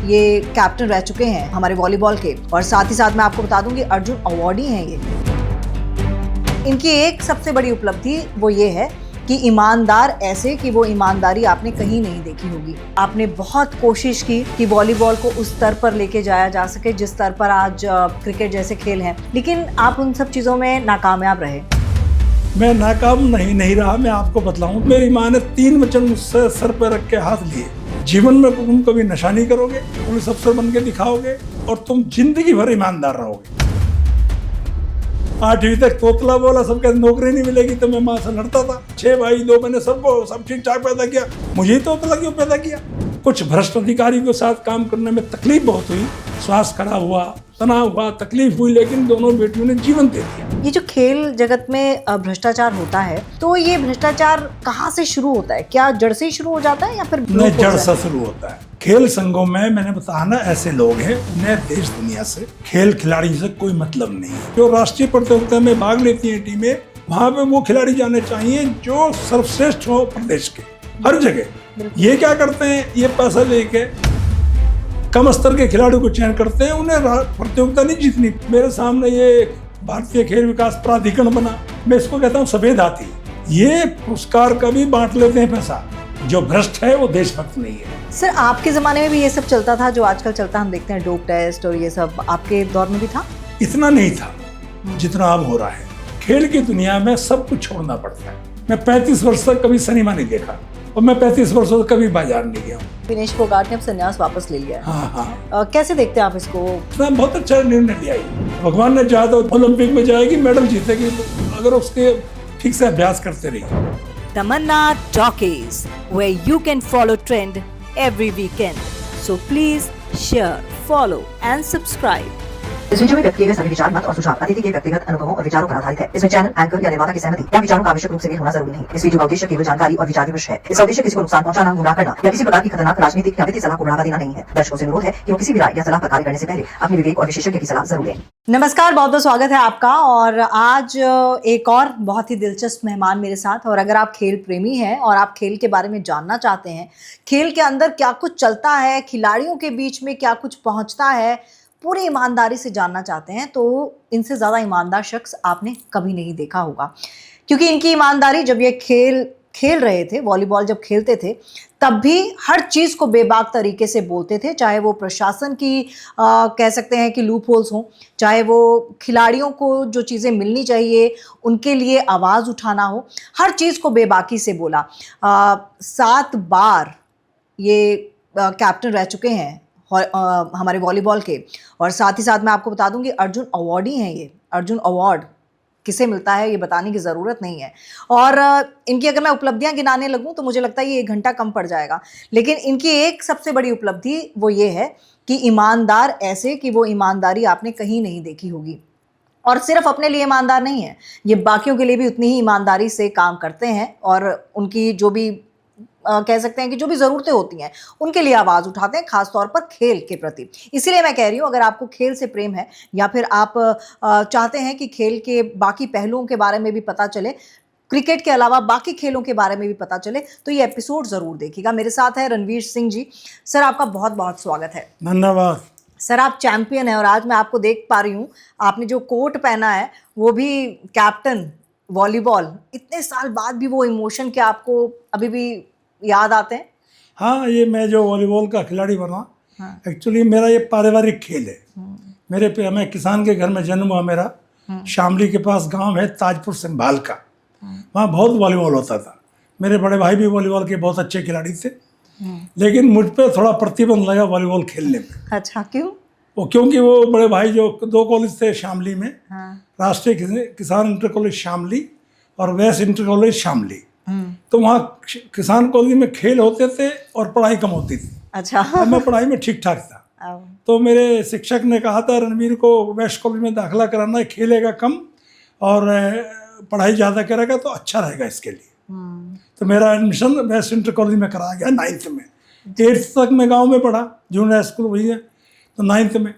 ये कैप्टन रह चुके हैं हमारे वॉलीबॉल के, और साथ ही साथ मैं आपको बता दूंगी अर्जुन अवार्डी हैं ये। इनकी एक सबसे बड़ी उपलब्धि वो ये है कि ईमानदार ऐसे कि वो ईमानदारी आपने कहीं नहीं देखी होगी। आपने बहुत कोशिश की कि वॉलीबॉल को उस स्तर पर लेके जाया जा सके जिस स्तर पर आज क्रिकेट जैसे खेल हैं, लेकिन आप उन सब चीज़ों में नाकामयाब रहे। मैं नाकाम नहीं रहा। मैं आपको बतलाऊं, मेरी माँ ने 3 वचन मुझसे सर पर रख के हाथ लिए। जीवन में तुम कभी नशा नहीं करोगे, पुलिस अफसर बन के दिखाओगे और तुम जिंदगी भर ईमानदार रहोगे। 8वीं तक तोतला बोला, सब कहते नौकरी नहीं मिलेगी, तो मैं माँ से लड़ता था। 6 भाई 2 मैंने सबको सब ठीक ठाक पैदा किया, मुझे ही तोतला क्यों पैदा किया। कुछ भ्रष्ट अधिकारी के साथ काम करने में तकलीफ बहुत हुई, स्वास्थ्य खराब हुआ, तनाव हुआ, तकलीफ हुई, लेकिन दोनों बेटियों ने जीवन दे दिया। ये जो खेल जगत में भ्रष्टाचार होता है, तो ये भ्रष्टाचार कहाँ से शुरू होता है? क्या जड़ से ही शुरू हो जाता है या फिर नहीं, जड़ से शुरू होता है। खेल संघों में मैंने बताया ना, ऐसे लोग हैं, उन्हें देश दुनिया से, खेल खिलाड़ी से कोई मतलब नहीं है। जो राष्ट्रीय प्रतियोगिता में भाग लेती है टीमें, वहाँ पे वो खिलाड़ी जाने चाहिए जो सर्वश्रेष्ठ हो प्रदेश के, हर जगह। ये क्या करते हैं, ये पैसा लेके कम स्तर के खिलाड़ियों को चयन करते हैं, उन्हें प्रतियोगिता नहीं जीतनी। मेरे सामने ये भारतीय खेल विकास प्राधिकरण बना, मैं इसको कहता हूँ सफेद हाथी। ये पुरस्कार का भी बांट लेते हैं पैसा। जो भ्रष्ट है वो देशभक्त नहीं है। सर, आपके जमाने में भी ये सब चलता था जो आजकल चलता, हम देखते हैं डोप टेस्ट और ये सब, आपके दौर में भी था? इतना नहीं था जितना अब हो रहा है। खेल की दुनिया में सब कुछ छोड़ना पड़ता है। मैं 35 वर्ष तक कभी सिनेमा नहीं देखा और मैं 35 वर्षों तक कभी बाजार नहीं गया। विनेश फोगाट ने अब संन्यास वापस ले लिया है। हाँ। कैसे देखते हैं आप इसको? बहुत अच्छा निर्णय लिया है। भगवान ने चाहा तो ओलंपिक में जाएगी, मेडल जीतेगी, अगर उसके ठीक से अभ्यास करते रहिए। Tamanna Talkies, where you can follow trend every weekend. So please share, follow and subscribe. इस वीडियो में व्यक्त किए गए सभी विचार, मत और सुझाव अतिथि के व्यक्तिगत अनुभवों और विचारों पर आधारित है। इसमें चैनल, एंकर या निर्माता की सहमति या विचारों का आवश्यक रूप से मेल होना जरूरी नहीं। इस वीडियो का उद्देश्य केवल जानकारी और विचार विमर्श है। इसका उद्देश्य किसी को नुकसान पहुंचाना, गुमराह करना या किसी प्रकार की खतरनाक राजनीतिक या वित्तीय सलाह को बढ़ावा देना नहीं है। दर्शकों से अनुरोध है कि वो किसी भी राय या सलाह पर कार्य करने से पहले अपने विवेक और विशेषज्ञ की सलाह जरूर लें। नमस्कार, बहुत बहुत स्वागत है आपका। और आज एक और बहुत ही दिलचस्प मेहमान मेरे साथ। और अगर आप खेल प्रेमी हैं और आप खेल के बारे में जानना चाहते हैं, खेल के अंदर क्या कुछ चलता है, खिलाड़ियों के बीच में क्या कुछ पहुंचता है, पूरी ईमानदारी से जानना चाहते हैं, तो इनसे ज़्यादा ईमानदार शख्स आपने कभी नहीं देखा होगा। क्योंकि इनकी ईमानदारी, जब ये खेल रहे थे, वॉलीबॉल जब खेलते थे, तब भी हर चीज़ को बेबाक तरीके से बोलते थे। चाहे वो प्रशासन की कह सकते हैं कि लूप होल्स हों, चाहे वो खिलाड़ियों को जो चीज़ें मिलनी चाहिए उनके लिए आवाज़ उठाना हो, हर चीज़ को बेबाकी से बोला। 7 बार ये कैप्टन रह चुके हैं हमारे वॉलीबॉल के, और साथ ही साथ मैं आपको बता दूंगी अर्जुन अवार्डी हैं ये। अर्जुन अवार्ड किसे मिलता है ये बताने की ज़रूरत नहीं है। और इनकी अगर मैं उपलब्धियां गिनाने लगूं तो मुझे लगता है ये 1 घंटा कम पड़ जाएगा। लेकिन इनकी एक सबसे बड़ी उपलब्धि वो ये है कि ईमानदार ऐसे कि वो ईमानदारी आपने कहीं नहीं देखी होगी। और सिर्फ अपने लिए ईमानदार नहीं है, ये बाकियों के लिए भी उतनी ही ईमानदारी से काम करते हैं और उनकी जो भी कह सकते हैं कि जो भी ज़रूरतें होती हैं उनके लिए आवाज़ उठाते हैं, खासतौर पर खेल के प्रति। इसीलिए मैं कह रही हूँ, अगर आपको खेल से प्रेम है या फिर आप चाहते हैं कि खेल के बाकी पहलुओं के बारे में भी पता चले, क्रिकेट के अलावा बाकी खेलों के बारे में भी पता चले, तो ये एपिसोड ज़रूर देखिएगा। मेरे साथ है रणवीर सिंह जी। सर, आपका बहुत बहुत स्वागत है। धन्यवाद। सर, आप चैंपियन हैं और आज मैं आपको देख पा रही हूँ, आपने जो कोट पहना है वो भी कैप्टन वॉलीबॉल। इतने साल बाद भी वो इमोशन क्या आपको अभी भी याद आते हैं? हाँ, ये मैं जो वॉलीबॉल का खिलाड़ी बना, एक्चुअली मेरा ये पारिवारिक खेल है। मैं किसान के घर में जन्म हुआ मेरा। शामली के पास गांव है ताजपुर संभाल का, वहाँ बहुत वॉलीबॉल होता था। मेरे बड़े भाई भी वॉलीबॉल के बहुत अच्छे खिलाड़ी थे, लेकिन मुझ पर थोड़ा प्रतिबंध लगा वॉलीबॉल खेलने में। अच्छा, क्यों? क्योंकि वो बड़े भाई जो 2 कॉलेज थे शामली में, राष्ट्रीय किसान इंटर कॉलेज शामली और वेस्ट इंटर कॉलेज शामली, तो वहाँ किसान कॉलेज में खेल होते थे और पढ़ाई कम होती थी। अच्छा। और मैं पढ़ाई में ठीक ठाक था। तो मेरे शिक्षक ने कहा था रणवीर को वेस्ट कॉलेज में दाखिला कराना है, खेलेगा कम और पढ़ाई ज़्यादा करेगा तो अच्छा रहेगा इसके लिए। तो मेरा एडमिशन वेस्ट इंटर कॉलेज में कराया गया 9th में। 8th तक मैं गाँव में पढ़ा, जूनियर स्कूल वही है। तो 9th में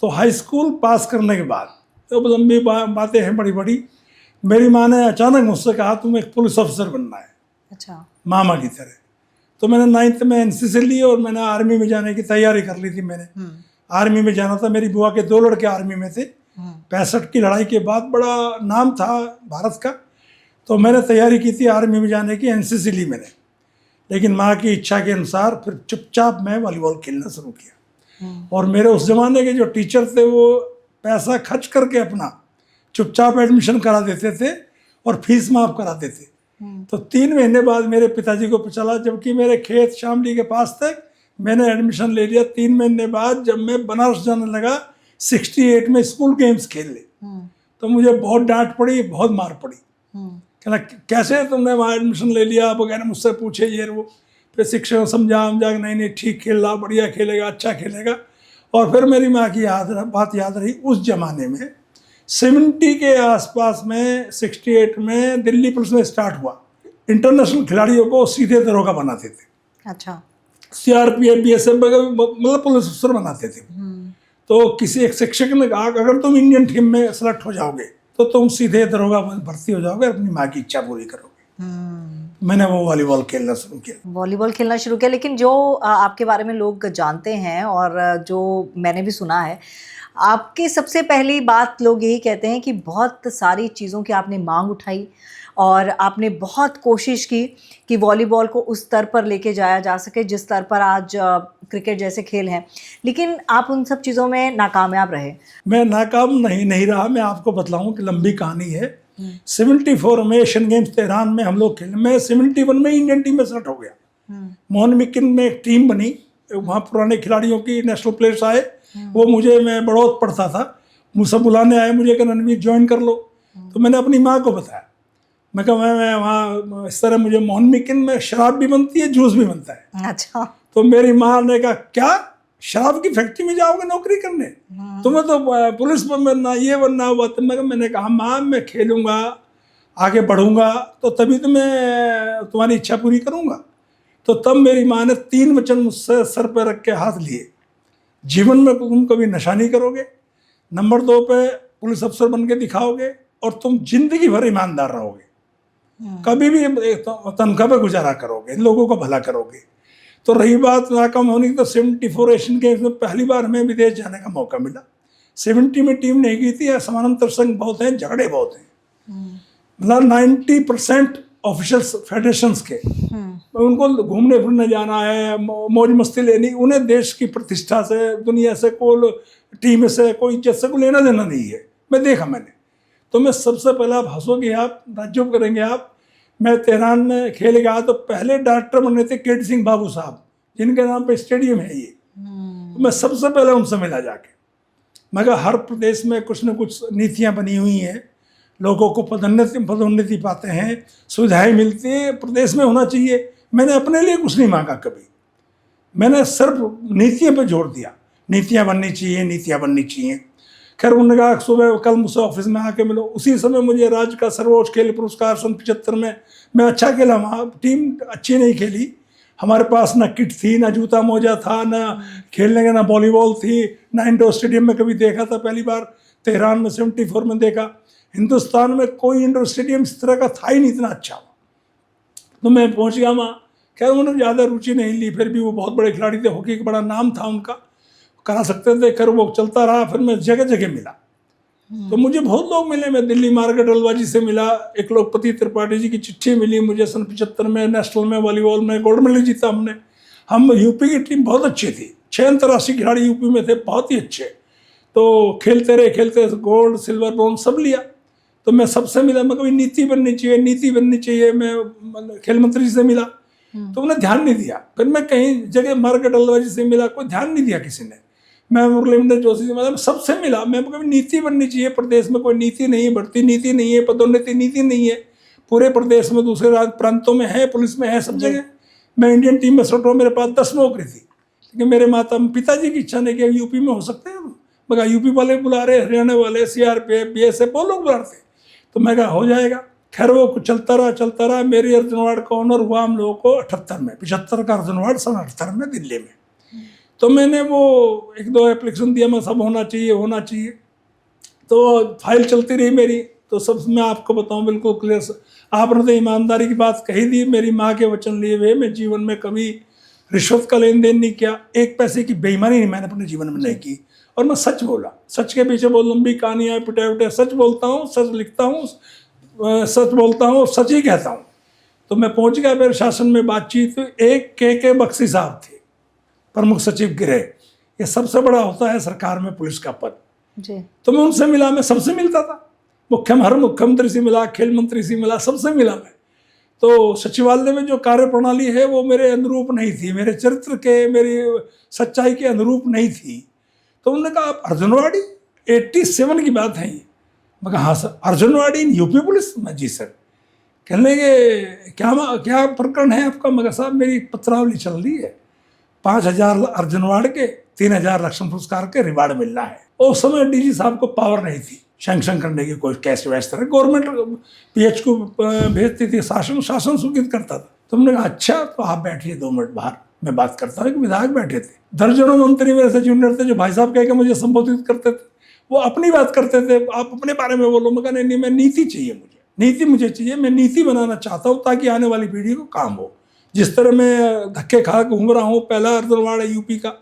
तो हाई स्कूल पास करने के बाद तो लंबी बातें हैं बड़ी बड़ी। मेरी माँ ने अचानक मुझसे कहा तुम्हें एक पुलिस अफसर बनना है। अच्छा। मामा की तरह। तो मैंने 9th में एनसीसी ली और मैंने आर्मी में जाने की तैयारी कर ली थी। मैंने आर्मी में जाना था, मेरी बुआ के 2 लड़के आर्मी में थे। 65 की लड़ाई के बाद बड़ा नाम था भारत का, तो मैंने तैयारी की थी आर्मी में जाने की, एनसीसी ली मैंने। लेकिन माँ की इच्छा के अनुसार फिर चुपचाप मैं वॉलीबॉल खेलना शुरू किया। और मेरे उस ज़माने के जो टीचर थे वो पैसा खर्च करके अपना चुपचाप एडमिशन करा देते थे और फीस माफ़ कराते थे। तो 3 महीने बाद मेरे पिताजी को पता चला, जबकि मेरे खेत शामली के पास थे, मैंने एडमिशन ले लिया। 3 महीने बाद जब मैं बनारस जाने लगा 68 में स्कूल गेम्स खेलने, तो मुझे बहुत डांट पड़ी, बहुत मार पड़ी। कहना कैसे तुमने वहाँ एडमिशन ले लिया वगैरह, मुझसे पूछे ये वो। फिर शिक्षक को समझा कि नहीं ठीक खेल रहा, बढ़िया खेलेगा, अच्छा खेलेगा। और फिर मेरी माँ की बात याद रही, उस जमाने में 70 के आसपास में 68 में दिल्ली पुलिस में स्टार्ट हुआ। इंटरनेशनल खिलाड़ियों को सीधे दरोगा बनाते थे। अच्छा। CRPF BSF मतलब पुलिस अफसर बनाते थे। तो किसी एक शिक्षक ने कहा अगर तुम इंडियन टीम में सेलेक्ट हो जाओगे तो तुम सीधे दरोगा भर्ती हो जाओगे, अपनी माँ की इच्छा पूरी करोगे। मैंने वो वॉलीबॉल खेलना शुरू किया। वॉलीबॉल खेलना शुरू किया। लेकिन जो आपके बारे में लोग जानते हैं और जो मैंने भी सुना है, आपकी सबसे पहली बात लोग यही कहते हैं कि बहुत सारी चीज़ों की आपने मांग उठाई और आपने बहुत कोशिश की कि वॉलीबॉल को उस स्तर पर लेके जाया जा सके जिस स्तर पर आज क्रिकेट जैसे खेल हैं, लेकिन आप उन सब चीज़ों में नाकामयाब रहे। मैं नाकाम नहीं रहा। मैं आपको बतलाऊं कि लंबी कहानी है। 74 में एशियन गेम्स तेहरान में हम लोग खेले। मैं 71 में इंडियन टीम में सेलेक्ट हो गया। मोहन मिकिन में एक टीम बनी, वहाँ पुराने खिलाड़ियों की नेशनल प्लेयर्स आए, वो मैं बड़ौत पढ़ता था, मुझसे बुलाने आए मुझे कि रणवीर ज्वाइन कर लो। तो मैंने अपनी माँ को बताया, मैं कहा मैं वहाँ इस तरह मुझे मोहन मिकिन में शराब भी बनती है, जूस भी बनता है। अच्छा। तो मेरी माँ ने कहा क्या शराब की फैक्ट्री में जाओगे नौकरी करने, तुम्हें तो पुलिस में बनना, ये बनना हुआ। तो मैंने कहा माँ मैं खेलूँगा, आगे बढ़ूँगा तो तभी तो मैं तुम्हारी इच्छा पूरी करूँगा। तो तब मेरी माँ ने 3 वचन मुझसे सर पर रख के हाथ लिए, जीवन में तुम कभी नशा नहीं करोगे, नंबर 2 पे पुलिस अफसर बन के दिखाओगे और तुम जिंदगी भर ईमानदार रहोगे, कभी भी तनख्वाह पे गुजारा करोगे, लोगों का भला करोगे। तो रही बात नाकाम होने की, तो 74 एशियन गेम्स में पहली बार हमें विदेश जाने का मौका मिला। 70 में टीम नहीं की थी, समानांतर संघ बहुत हैं, झगड़े बहुत हैं। मतलब 90% ऑफिशियल फेडरेशंस के उनको घूमने फिरने जाना है, मौज मस्ती लेनी, उन्हें देश की प्रतिष्ठा से, दुनिया से, कोई टीम से, कोई इज्जत से कोई लेना देना नहीं है। मैंने तो मैं सबसे पहले, आप हंसोगे, आप ताज्जुब करेंगे आप, मैं तेहरान में खेल गया तो पहले डायरेक्टर बने थे केटी सिंह बाबू साहब, जिनके नाम पे स्टेडियम है ये। तो मैं सबसे पहले उनसे मिला जाके। मैं कहा हर प्रदेश में कुछ न कुछ नीतियाँ बनी हुई हैं, लोगों को पदोन्नति पाते हैं, सुविधाएं मिलती हैं, प्रदेश में होना चाहिए। मैंने अपने लिए कुछ नहीं मांगा कभी, मैंने सिर्फ नीतियों पे जोर दिया, नीतियाँ बननी चाहिए, नीतियाँ बननी चाहिए। खैर उन्होंने कहा सुबह कल मुझसे ऑफिस में आके मिलो। उसी समय मुझे राज्य का सर्वोच्च खेल पुरस्कार सन 75 में मैं अच्छा खेला। वहाँ टीम अच्छी नहीं खेली, हमारे पास ना किट थी, ना जूता मोजा था, ना खेलने का, ना वॉलीबॉल थी, ना इंडोर स्टेडियम में कभी देखा था, पहली बार तेहरान में 74 में देखा। हिंदुस्तान में कोई इंडोर स्टेडियम इस तरह का था ही नहीं इतना अच्छा। तो मैं पहुँच गया वहाँ। खैर उन्होंने ज़्यादा रुचि नहीं ली, फिर भी वो बहुत बड़े खिलाड़ी थे, हॉकी का बड़ा नाम था उनका, करा सकते थे। खैर वो चलता रहा। फिर मैं जगह जगह मिला, तो मुझे बहुत लोग मिले। मैं दिल्ली मार्केट अलवाजी से मिला, एक लोकपति त्रिपाठी जी की चिट्ठी मिली मुझे सन 75 में, नेशनल में वॉलीबॉल में गोल्ड मेडल जीता हमने। हम यूपी की टीम बहुत अच्छी थी, 6 अंतर्राष्ट्रीय खिलाड़ी यूपी में थे, बहुत ही अच्छे। तो खेलते रहे, गोल्ड सिल्वर ब्रॉन्ज सब लिया। तो मैं सबसे मिला, मैं कभी नीति बननी चाहिए। मैं खेल मंत्री से मिला तो उन्हें ध्यान नहीं दिया। फिर मैं कहीं जगह मार्केट अलवाजी से मिला, कोई ध्यान नहीं दिया किसी ने। मैं मुरलीधर जोशी से मतलब सबसे मिला। मैं कभी नीति बननी चाहिए, प्रदेश में कोई नीति नहीं है, बढ़ती नीति नहीं है, पदोन्नति नीति नहीं है। पूरे प्रदेश में दूसरे प्रांतों में है, पुलिस में है, सब जगह। मैं इंडियन टीम में सेलेक्ट हुआ, मेरे पास 10 नौकरी थी, लेकिन मेरे पिताजी की इच्छा नहीं कि यूपी में हो सकते हैं। मगर यूपी वाले बुला रहे, हरियाणा वाले, CRPF BSF वो लोग बुला रहे। तो मैं कहा हो जाएगा। खैर वो कुछ चलता रहा। मेरी अर्जुन अवार्ड का ऑनर हुआ हम लोगों को 78 में, 75 का अर्जुन अवार्ड सन 78 में दिल्ली में। तो मैंने वो 1-2 एप्लीकेशन दिया, मैं सब होना चाहिए। तो फाइल चलती रही मेरी, तो सब मैं आपको बताऊं बिल्कुल क्लियर, आपने तो ईमानदारी की बात कही दी, मेरी माँ के वचन लिए हुए मैं जीवन में कभी रिश्वत का लेन देन नहीं किया, एक पैसे की बेईमानी नहीं मैंने अपने जीवन में नहीं की, और मैं सच बोला, सच के पीछे बहुत लंबी कहानी है, पिटाई उठाई, सच बोलता हूँ, सच लिखता हूँ, सच बोलता हूँ, सच ही कहता हूँ। तो मैं पहुँच गया मेरे शासन में बातचीत, एक के बख्शी साहब थे प्रमुख सचिव गृह, ये सबसे बड़ा होता है सरकार में पुलिस का पद जी। तो मैं उनसे मिला, मैं सबसे मिलता था, हर मुख्यमंत्री से मिला, खेल मंत्री से मिला, सबसे मिला मैं। तो सचिवालय में जो कार्य प्रणाली है वो मेरे अनुरूप नहीं थी, मेरे चरित्र के, मेरी सच्चाई के अनुरूप नहीं थी। तो उन्होंने कहा आप अर्जुनवाड़ी, 87 की बात है ये। मैं कहा हाँ सर, अर्जुनवाड़ी यूपी पुलिस? मैं जी सर। कहने लगे क्या प्रकरण है आपका? मगर साहब मेरी पत्रावली चल रही है, 5,000 अर्जुनवाड़ के, 3,000 लक्ष्मण पुरस्कार के रिवार्ड मिल रहा है। उस समय डीजी साहब को पावर नहीं थी सैंक्शन करने की, कोई कैश वैश तरह, गवर्नमेंट पीएच को भेजती थी, शासन सूचित करता था। तो हमने कहा अच्छा, तो आप बैठिए 2 मिनट बाहर, मैं बात करता हूँ। एक विधायक बैठे थे, दर्जनों मंत्री मेरे से जूनियर थे जो भाई साहब कह के मुझे संबोधित करते थे, वो अपनी बात करते थे, आप अपने बारे में बोलो। मैं कहा नहीं, मैं नीति चाहिए, मुझे चाहिए, मैं नीति बनाना चाहता हूँ ताकि आने वाली पीढ़ी को काम हो। जिस तरह मैं धक्के खा के घूम रहा हूँ, पहला अर्जुनवाड़ है यूपी का,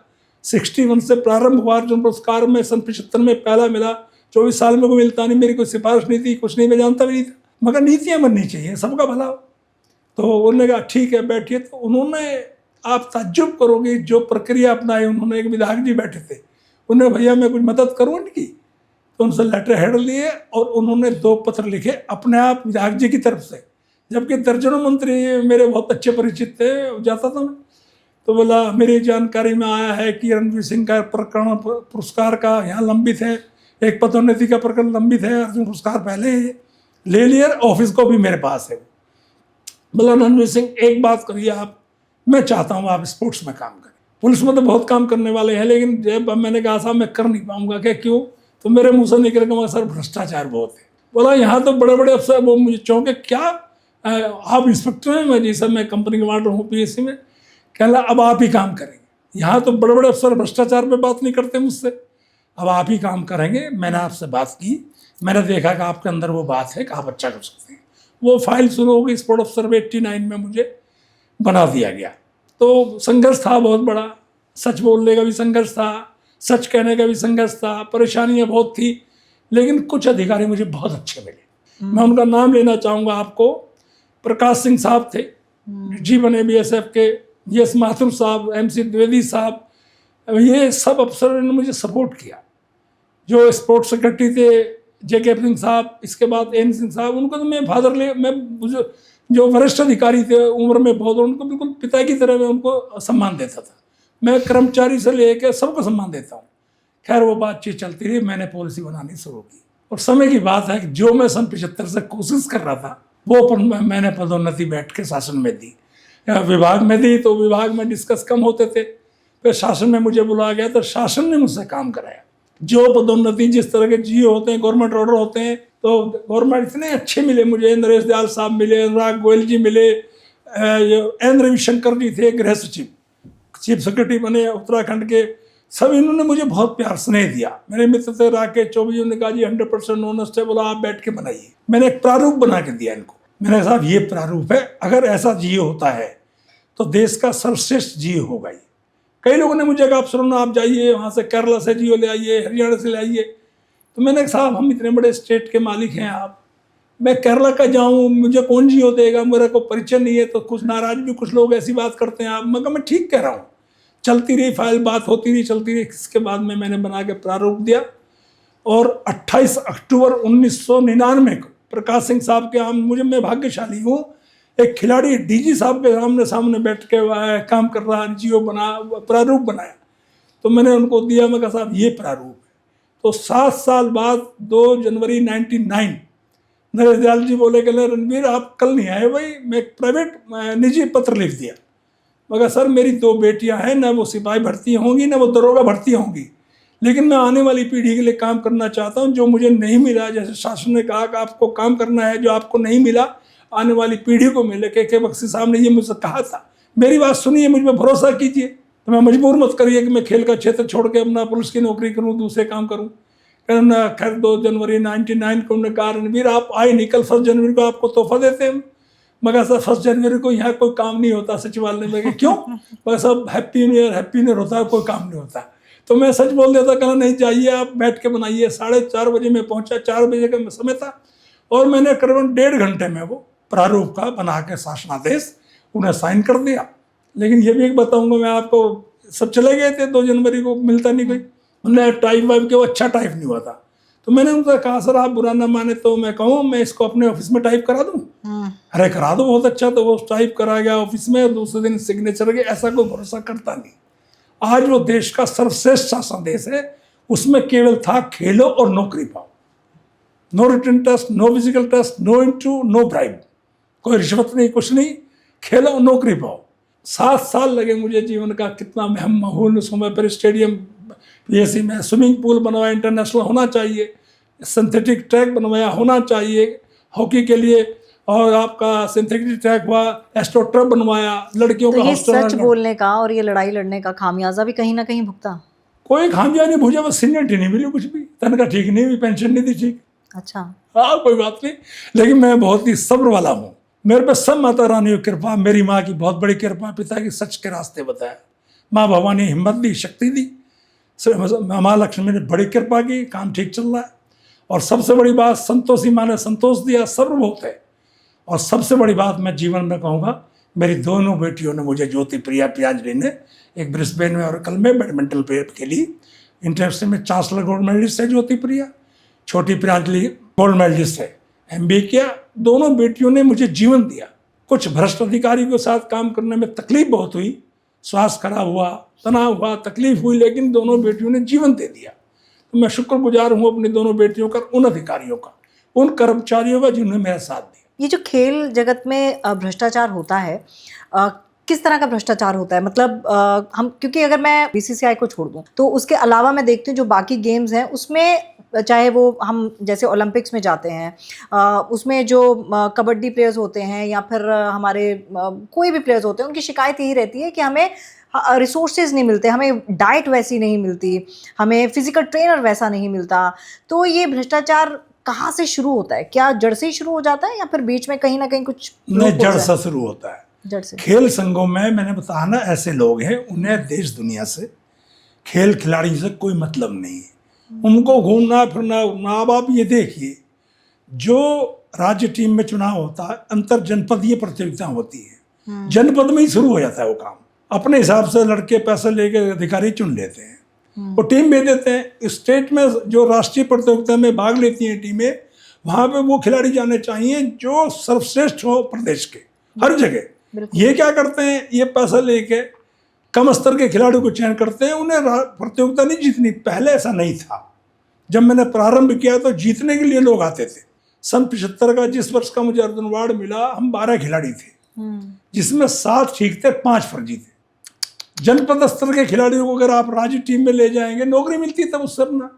61 से प्रारंभ हुआ अर्जुन पुरस्कार में, सन 75 में पहला मिला, 24 साल में कोई मिलता नहीं, मेरी कोई सिफारिश नहीं थी, कुछ नहीं, मैं जानता भी नहीं था, मगर नीतियाँ बननी चाहिए, सबका भला हो। तो उन्होंने कहा ठीक है बैठिए। तो उन्होंने, आप ताज्जुब करोगे जो प्रक्रिया अपनाई उन्होंने, एक विधायक जी बैठे थे, उन्होंने भैया मैं कुछ मदद करूँ इनकी? तो उनसे लेटर हेड लिए और उन्होंने 2 पत्र लिखे अपने आप विधायक जी की तरफ से, जबकि दर्जनों मंत्री मेरे बहुत अच्छे परिचित थे, जाता था मैं। तो बोला मेरी जानकारी में आया है कि रणवीर सिंह का प्रकरण पुरस्कार का यहाँ लंबित है, एक पदोन्नति का प्रकरण लंबित है, अर्जुन पुरस्कार पहले ले लिया, ऑफिस को भी मेरे पास है। बोला रणवीर सिंह एक बात करिए आप, मैं चाहता हूँ आप स्पोर्ट्स में काम करें, पुलिस में तो बहुत काम करने वाले हैं, लेकिन जब मैंने कहा साहब मैं कर नहीं पाऊंगा। क्या क्यों? तो मेरे मुँह से निकल गया सर भ्रष्टाचार बहुत है। बोला यहाँ तो बड़े बड़े अफसर, वो मुझे चौंके, क्या आप इंस्पेक्टर हैं? मैं जी सर मैं कंपनी कमांडर हूँ पीएससी में। कहला अब आप ही काम करेंगे, यहाँ तो बड़े बड़े अफसर भ्रष्टाचार पे बात नहीं करते मुझसे, अब आप ही काम करेंगे। मैंने आपसे बात की, मैंने देखा कि आपके अंदर वो बात है कि आप अच्छा कर सकते हैं। वो फाइल शुरू हो गई, स्पोर्ट अफसर में 89 में मुझे बना दिया गया। तो संघर्ष था बहुत बड़ा, सच बोलने का भी संघर्ष था, सच कहने का भी संघर्ष था, परेशानियाँ बहुत थी, लेकिन कुछ अधिकारी मुझे बहुत अच्छे मिले। मैं उनका नाम लेना चाहूँगा आपको। प्रकाश सिंह साहब थे, जी बने BSF के, यस माथुर साहब, MC द्विवेदी साहब, ये सब अफसरों ने मुझे सपोर्ट किया। जो स्पोर्ट्स सेक्रेटरी थे JK सिंह साहब, इसके बाद N सिंह साहब, उनको तो मैं फादर ले, मैं जो वरिष्ठ अधिकारी थे उम्र में बहुत, उनको बिल्कुल पिता की तरह मैं उनको सम्मान देता था। मैं कर्मचारी से लेकर सबको सम्मान देता हूँ। खैर वो बातचीत चलती रही, मैंने पॉलिसी बनानी शुरू की, और समय की बात है कि जो मैं सन 75 से कोशिश कर रहा था वो मैंने पदोन्नति बैठ के शासन में दी, विभाग में दी। तो विभाग में डिस्कस कम होते थे, फिर शासन में मुझे बुलाया गया, तो शासन ने मुझसे काम कराया। जो पदोन्नति जिस तरह के GO होते हैं, गवर्नमेंट ऑर्डर होते हैं, तो गवर्नमेंट इतने अच्छे मिले मुझे, नरेश दयाल साहब मिले, अनुराग गोयल जी मिले, N रविशंकर जी थे गृह सचिव, चीफ सेक्रेटरी बने उत्तराखंड के, सब इन्होंने मुझे बहुत प्यार स्नेह दिया। मेरे मित्र थे राकेश चौबे ने कहा जी 100% ऑनेस्ट है, बोला आप बैठ के बनाइए। मैंने एक प्रारूप बना के दिया इनको, मैंने साहब ये प्रारूप है, अगर ऐसा GO होता है तो देश का सर्वश्रेष्ठ GO होगा ये। कई लोगों ने मुझे कहा आप सुनो आप जाइए वहाँ से केरला से GO ले आइए, हरियाणा से ले आइए। तो मैंने कहा साहब हम इतने बड़े स्टेट के मालिक हैं आप, मैं केरला का जाऊँ, मुझे कौन GO देगा, मेरा को परिचय नहीं है। तो कुछ नाराज भी कुछ लोग ऐसी बात करते हैं आप, मगर मैं ठीक कह रहा हूँ। चलती रही फाइल, बात होती रही, चलती रही। इसके बाद में मैंने बना के प्रारूप दिया, और 28 अक्टूबर 1999 को प्रकाश सिंह साहब के मुझे, मैं भाग्यशाली हूँ, एक खिलाड़ी DG साहब के सामने बैठ के काम कर रहा, GO बना, प्रारूप बनाया। तो मैंने उनको दिया, मैं कहा साहब ये प्रारूप है। तो 7 साल बाद 2 जनवरी 1999 नरेश दयाल जी बोले कि रणवीर आप कल नहीं आए भाई, मैं एक प्राइवेट निजी पत्र लिख दिया। मगर सर मेरी 2 बेटियां हैं, ना वो सिपाही भर्ती होंगी ना वो दरोगा भर्ती होंगी, लेकिन मैं आने वाली पीढ़ी के लिए काम करना चाहता हूं। जो मुझे नहीं मिला, जैसे शासन ने कहा कि आपको काम करना है, जो आपको नहीं मिला आने वाली पीढ़ी को मिले। के बख्शी साहब ने ये मुझसे कहा था, मेरी बात सुनिए, मुझ पर भरोसा कीजिए। तो मैं मजबूर मत करिए कि मैं खेल का क्षेत्र छोड़ के अपना पुलिस की नौकरी करूँ, दूसरे काम करूँ। खैर 2 जनवरी 99 को उन्होंने कहा रणवीर आप आए नहीं, कल 1 जनवरी को आपको तोहफा देते हैं। मगर सर 1 जनवरी को यहाँ कोई काम नहीं होता सचिवालय में। क्यों? मगर सब हैप्पी न्यू ईयर होता है, कोई काम नहीं होता। तो मैं सच बोल देता, कहना नहीं जाइए आप बैठ के बनाइए। 4:30 बजे मैं पहुंचा, 4 बजे का समय था और मैंने करीबन 1.5 घंटे में वो प्रारूप का बना के शासनादेश उन्हें साइन कर दिया। लेकिन ये भी एक बताऊंगा मैं आपको, सब चले गए थे 2 जनवरी को, मिलता नहीं कोई। उन्हें टाइप वाइप के वो अच्छा टाइप नहीं हुआ था। तो मैंने उनसे कहा सर आप बुरा ना माने तो मैं कहूँ मैं इसको अपने ऑफिस में टाइप करा दूँ? अरे करा दो, बहुत अच्छा। तो वो टाइप करा गया ऑफिस में, दूसरे दिन सिग्नेचर के। ऐसा कोई भरोसा करता नहीं। आज वो देश का सर्वश्रेष्ठ शासन देश है, उसमें केवल था खेलो और नौकरी पाओ। No written test, no physical test, no interview, no bribe, कोई रिश्वत नहीं, कुछ नहीं, खेलो और नौकरी पाओ। 7 साल लगे मुझे जीवन का, कितना महूल समय पर। स्टेडियम पीएससी में स्विमिंग पूल बनवाया, इंटरनेशनल होना चाहिए, सिंथेटिक ट्रैक बनवाया होना चाहिए हॉकी के लिए, और आपका सिंथेटिक ट्रैक हुआ, एस्ट्रोटर्फ बनवाया, लड़कियों तो का ये हॉस्टल। सच बोलने का और ये लड़ाई लड़ने का खामियाजा भी कहीं ना कहीं भुगता? कोई खामियाजा नहीं भूजा, बस सीनियरिटी नहीं मिली, कुछ भी तनख्वाह ठीक नहीं हुई, पेंशन नहीं दी ठीक। अच्छा। हाँ कोई बात नहीं, लेकिन मैं बहुत ही सब्र वाला हूँ। मेरे पे सब माता रानी की कृपा, मेरी माँ की बहुत बड़ी कृपा, पिता की सच के रास्ते बताया, माँ भवानी हिम्मत दी, शक्ति दी, माँ लक्ष्मी ने बड़ी कृपा की, काम ठीक चल रहा है। और सबसे बड़ी बात, संतोषी माँ ने संतोष दिया, सब्र बहुत है। और सबसे बड़ी बात मैं जीवन में कहूँगा, मेरी दोनों बेटियों ने मुझे, ज्योति प्रिया प्रियांजलि ने, एक ब्रिस्बेन में और कल में बैडमिंटन के लिए इंटरनेशनल में चांसलर गोल्ड मेडलिस्ट है ज्योति प्रिया, छोटी प्रियांजलि गोल्ड मेडलिस्ट है, MBA किया। दोनों बेटियों ने मुझे जीवन दिया। कुछ भ्रष्ट अधिकारी के साथ काम करने में तकलीफ बहुत हुई, स्वास्थ्य खराब हुआ, तनाव हुआ, तकलीफ हुई, लेकिन दोनों बेटियों ने जीवन दे दिया। तो मैं शुक्रगुजार हूँ अपनी दोनों बेटियों का, उन अधिकारियों का, उन कर्मचारियों का जिन्होंने मेरा साथ दिया। ये जो खेल जगत में भ्रष्टाचार होता है, किस तरह का भ्रष्टाचार होता है? मतलब हम, क्योंकि अगर मैं BCCI को छोड़ दूं तो उसके अलावा मैं देखती हूँ जो बाकी गेम्स हैं उसमें, चाहे वो हम जैसे ओलंपिक्स में जाते हैं, उसमें जो कबड्डी प्लेयर्स होते हैं या फिर हमारे कोई भी प्लेयर्स होते हैं, उनकी शिकायत यही रहती है कि हमें रिसोर्सेज नहीं मिलते, हमें डाइट वैसी नहीं मिलती, हमें फिजिकल ट्रेनर वैसा नहीं मिलता। तो ये भ्रष्टाचार कहाँ से शुरू होता है? क्या जड़ से ही शुरू हो जाता है या फिर बीच में कहीं ना कहीं कुछ? नहीं, जड़ से शुरू होता है। जड़ से। खेल संघों में मैंने बताया ना, ऐसे लोग हैं, उन्हें देश दुनिया से, खेल खिलाड़ी से कोई मतलब नहीं है। उनको घूमना फिरना। माँ बाप ये देखिए, जो राज्य टीम में चुनाव होता है, अंतर जनपदीय प्रतियोगिता होती है, जनपद में ही शुरू हो जाता है वो काम। अपने हिसाब से लड़के पैसे लेके अधिकारी चुन लेते हैं, वो टीम भेज देते हैं। स्टेट में जो राष्ट्रीय प्रतियोगिता में भाग लेती हैं टीमें, वहाँ पे वो खिलाड़ी जाने चाहिए जो सर्वश्रेष्ठ हो प्रदेश के, हर जगह। ये क्या करते हैं, ये पैसा लेके कम स्तर के खिलाड़ियों को चयन करते हैं, उन्हें प्रतियोगिता नहीं जीतनी। पहले ऐसा नहीं था। जब मैंने प्रारंभ किया तो जीतने के लिए लोग आते थे। सन 75 का, जिस वर्ष का मुझे अर्जुन अवार्ड मिला, हम 12 खिलाड़ी थे, जिसमें 7 ठीक थे, 5 फर्जी थे। जनपद स्तर के खिलाड़ियों को अगर आप राज्य टीम में ले जाएंगे, नौकरी मिलती तब उससे अपना।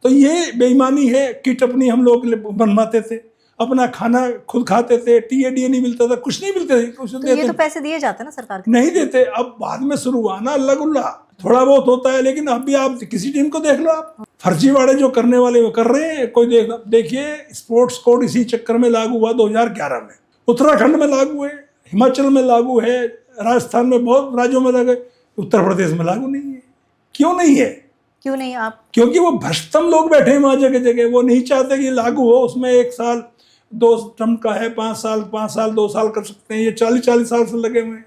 तो ये बेईमानी है। किट अपनी हम लोग बनवाते थे, अपना खाना खुद खाते थे, TAD नहीं मिलता था, कुछ नहीं मिलते थे। तो ये तो पैसे दिए जाते हैं ना सरकार के? नहीं देते। अब बाद में शुरू हुआ ना अल्लाह गुल्ला, थोड़ा बहुत होता है, लेकिन अभी आप किसी टीम को देख लो, आप फर्जीवाड़े जो करने वाले वो कर रहे हैं। कोई देखिए, स्पोर्ट्स कोड इसी चक्कर में लागू हुआ 2011 में, उत्तराखंड में लागू है, हिमाचल में लागू है, राजस्थान में, बहुत राज्यों में लागू है, उत्तर प्रदेश में लागू नहीं है। क्यों नहीं है? क्यों नहीं आप? क्योंकि वो भ्रष्टम लोग बैठे हैं वहाँ जगह जगह, वो नहीं चाहते कि लागू हो। उसमें 1 साल 2 टर्म का है, 5 साल 2 साल कर सकते हैं, ये 40 साल से लगे हुए हैं।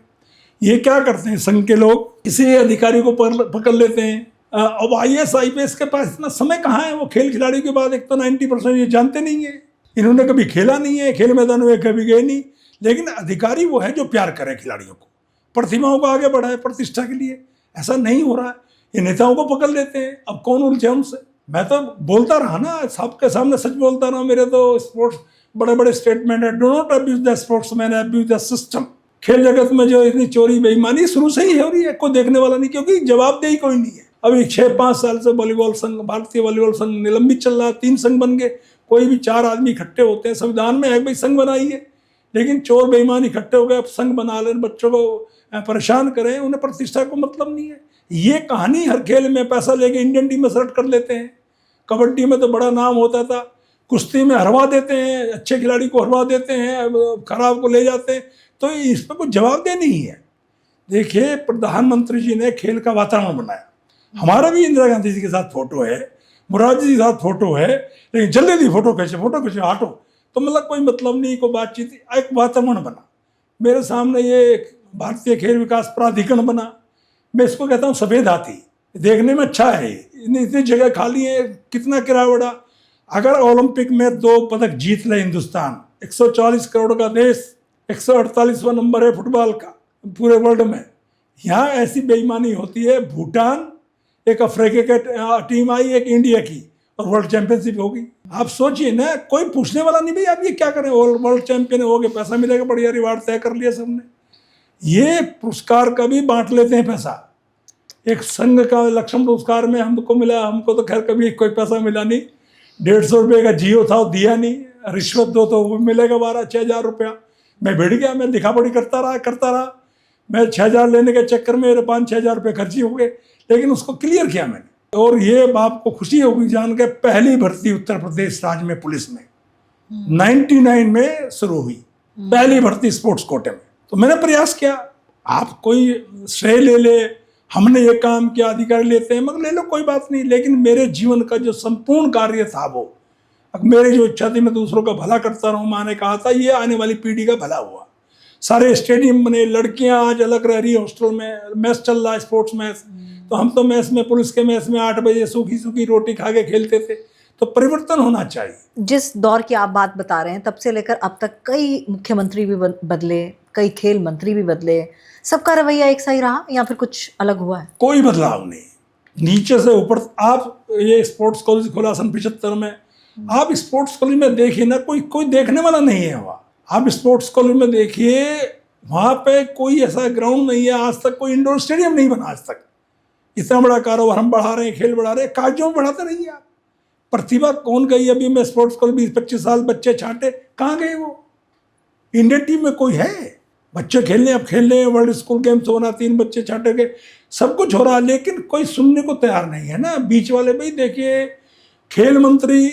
ये क्या करते हैं संघ के लोग, किसी अधिकारी को पकड़ लेते हैं। अब IAS IPS के पास इतना समय कहाँ है? वो खेल खिलाड़ी के बाद एक तो 90% ये जानते नहीं है, इन्होंने कभी खेला नहीं है, खेल मैदान में कभी गए नहीं। लेकिन अधिकारी वो है जो प्यार करे खिलाड़ियों को, प्रतिभाओं को आगे बढ़ाए प्रतिष्ठा के लिए। ऐसा नहीं हो रहा है, ये नेताओं को पकड़ लेते हैं। अब कौन उलझे उनसे? मैं तो बोलता रहा ना, सबके सामने सच बोलता रहा। मेरे तो स्पोर्ट्स बड़े बड़े स्टेटमेंट है, do not abuse the sportsman, abuse the system. खेल जगत में जो इतनी चोरी बेईमानी शुरू से ही हो रही है, कोई देखने वाला नहीं, क्योंकि जवाबदेही कोई नहीं है। अभी 6-5 साल से वॉलीबॉल संघ, भारतीय वॉलीबॉल संघ निलंबित चल रहा है। 3 संघ बन गए, कोई भी 4 आदमी इकट्ठे होते हैं। संविधान में है भाई संघ बनाइए, लेकिन चोर बेईमान इकट्ठे हो गए, अब संघ बना लें, बच्चों को परेशान करें, उन्हें प्रतिष्ठा को मतलब नहीं है। ये कहानी हर खेल में पैसा लेके इंडियन टीम में सेलेक्ट कर लेते हैं, कबड्डी में तो बड़ा नाम होता था, कुश्ती में हरवा देते हैं, अच्छे खिलाड़ी को हरवा देते हैं, खराब को ले जाते हैं। तो इस पर कोई जवाबदेह नहीं है। देखिए, प्रधानमंत्री जी ने खेल का वातावरण बनाया। हमारा भी इंदिरा गांधी जी के साथ फोटो है, मुरारजी जी के साथ फोटो है, लेकिन जल्दी फोटो खींचे हटो। तो मतलब कोई मतलब नहीं, कोई बातचीत, एक वातावरण बना। मेरे सामने ये भारतीय खेल विकास प्राधिकरण बना। मैं इसको कहता हूँ सफेद हाथी। देखने में अच्छा है, इतनी जगह खाली है, कितना किराया बढ़ा। अगर ओलंपिक में 2 पदक जीत ले हिंदुस्तान, 140 करोड़ का देश, 148वां नंबर है फुटबॉल का पूरे वर्ल्ड में, यहाँ ऐसी बेईमानी होती है। भूटान, एक अफ्रीका की टीम आई, एक इंडिया की, और वर्ल्ड चैंपियनशिप होगी। आप सोचिए ना, कोई पूछने वाला नहीं भाई आप ये क्या करें, वर्ल्ड चैंपियन हो गए, पैसा मिलेगा, बढ़िया रिवार्ड तय कर लिया सबने। ये पुरस्कार का भी बांट लेते हैं पैसा। एक संघ का लक्ष्मण पुरस्कार में हमको मिला, हमको तो खैर कभी कोई पैसा मिला नहीं। 150 रुपये का जियो था, वो दिया नहीं। रिश्वत दो तो वो मिलेगा 12-6 रुपया। मैं भिड़ गया, मैं दिखापड़ी करता रहा। मैं 6,000 लेने के चक्कर में मेरे 5-6 रुपये खर्ची हो गए, लेकिन उसको क्लियर किया मैंने। और ये बाप को खुशी होगी जान के, पहली भर्ती उत्तर प्रदेश राज्य में पुलिस में 99 में शुरू हुई, पहली भर्ती स्पोर्ट्स कोटे में। तो मैंने प्रयास किया। आप कोई श्रेय ले ले, हमने ये काम किया, अधिकारी लेते हैं, मगर ले लो, कोई बात नहीं। लेकिन मेरे जीवन का जो संपूर्ण कार्य था, वो मेरी जो इच्छा थी मैं दूसरों का भला करता रहूं। माँ ने कहा था ये आने वाली पीढ़ी का भला हुआ। सारे स्टेडियम बने, लड़कियां आज अलग रह रही हॉस्टल में, मैच चल रहा है, स्पोर्ट्स मैच। तो हम तो मैच में, पुलिस के मैच में 8 बजे सूखी रोटी खा के खेलते थे। तो परिवर्तन होना चाहिए। जिस दौर की आप बात बता रहे हैं, तब से लेकर अब तक कई मुख्यमंत्री भी बदले, कई खेल मंत्री भी बदले, सबका रवैया एक सही रहा या फिर कुछ अलग हुआ है? कोई बदलाव नहीं, नीचे से ऊपर। आप ये स्पोर्ट्स कॉलेज खोला सन 75 में, आप स्पोर्ट्स कॉलेज में देखिए ना, कोई देखने वाला नहीं है वहाँ। आप स्पोर्ट्स कॉलेज में देखिए, वहाँ पे कोई ऐसा ग्राउंड नहीं है। आज तक कोई इंडोर स्टेडियम नहीं बना आज तक। इतना बड़ा कारोबार हम बढ़ा रहे हैं, खेल बढ़ा रहे हैं, कागजों में बढ़ाते रहिए आप। प्रतिभा कौन गई? अभी मैं स्पोर्ट्स कॉलेज 20-25 साल बच्चे छांटे, कहाँ गए वो? इंडियन टीम में कोई है? बच्चे खेलने, अब खेल रहे हैं, वर्ल्ड स्कूल गेम्स होना, 3 बच्चे छांटे गए, सब कुछ हो रहा है, लेकिन कोई सुनने को तैयार नहीं है ना। बीच वाले भाई देखिए, खेल मंत्री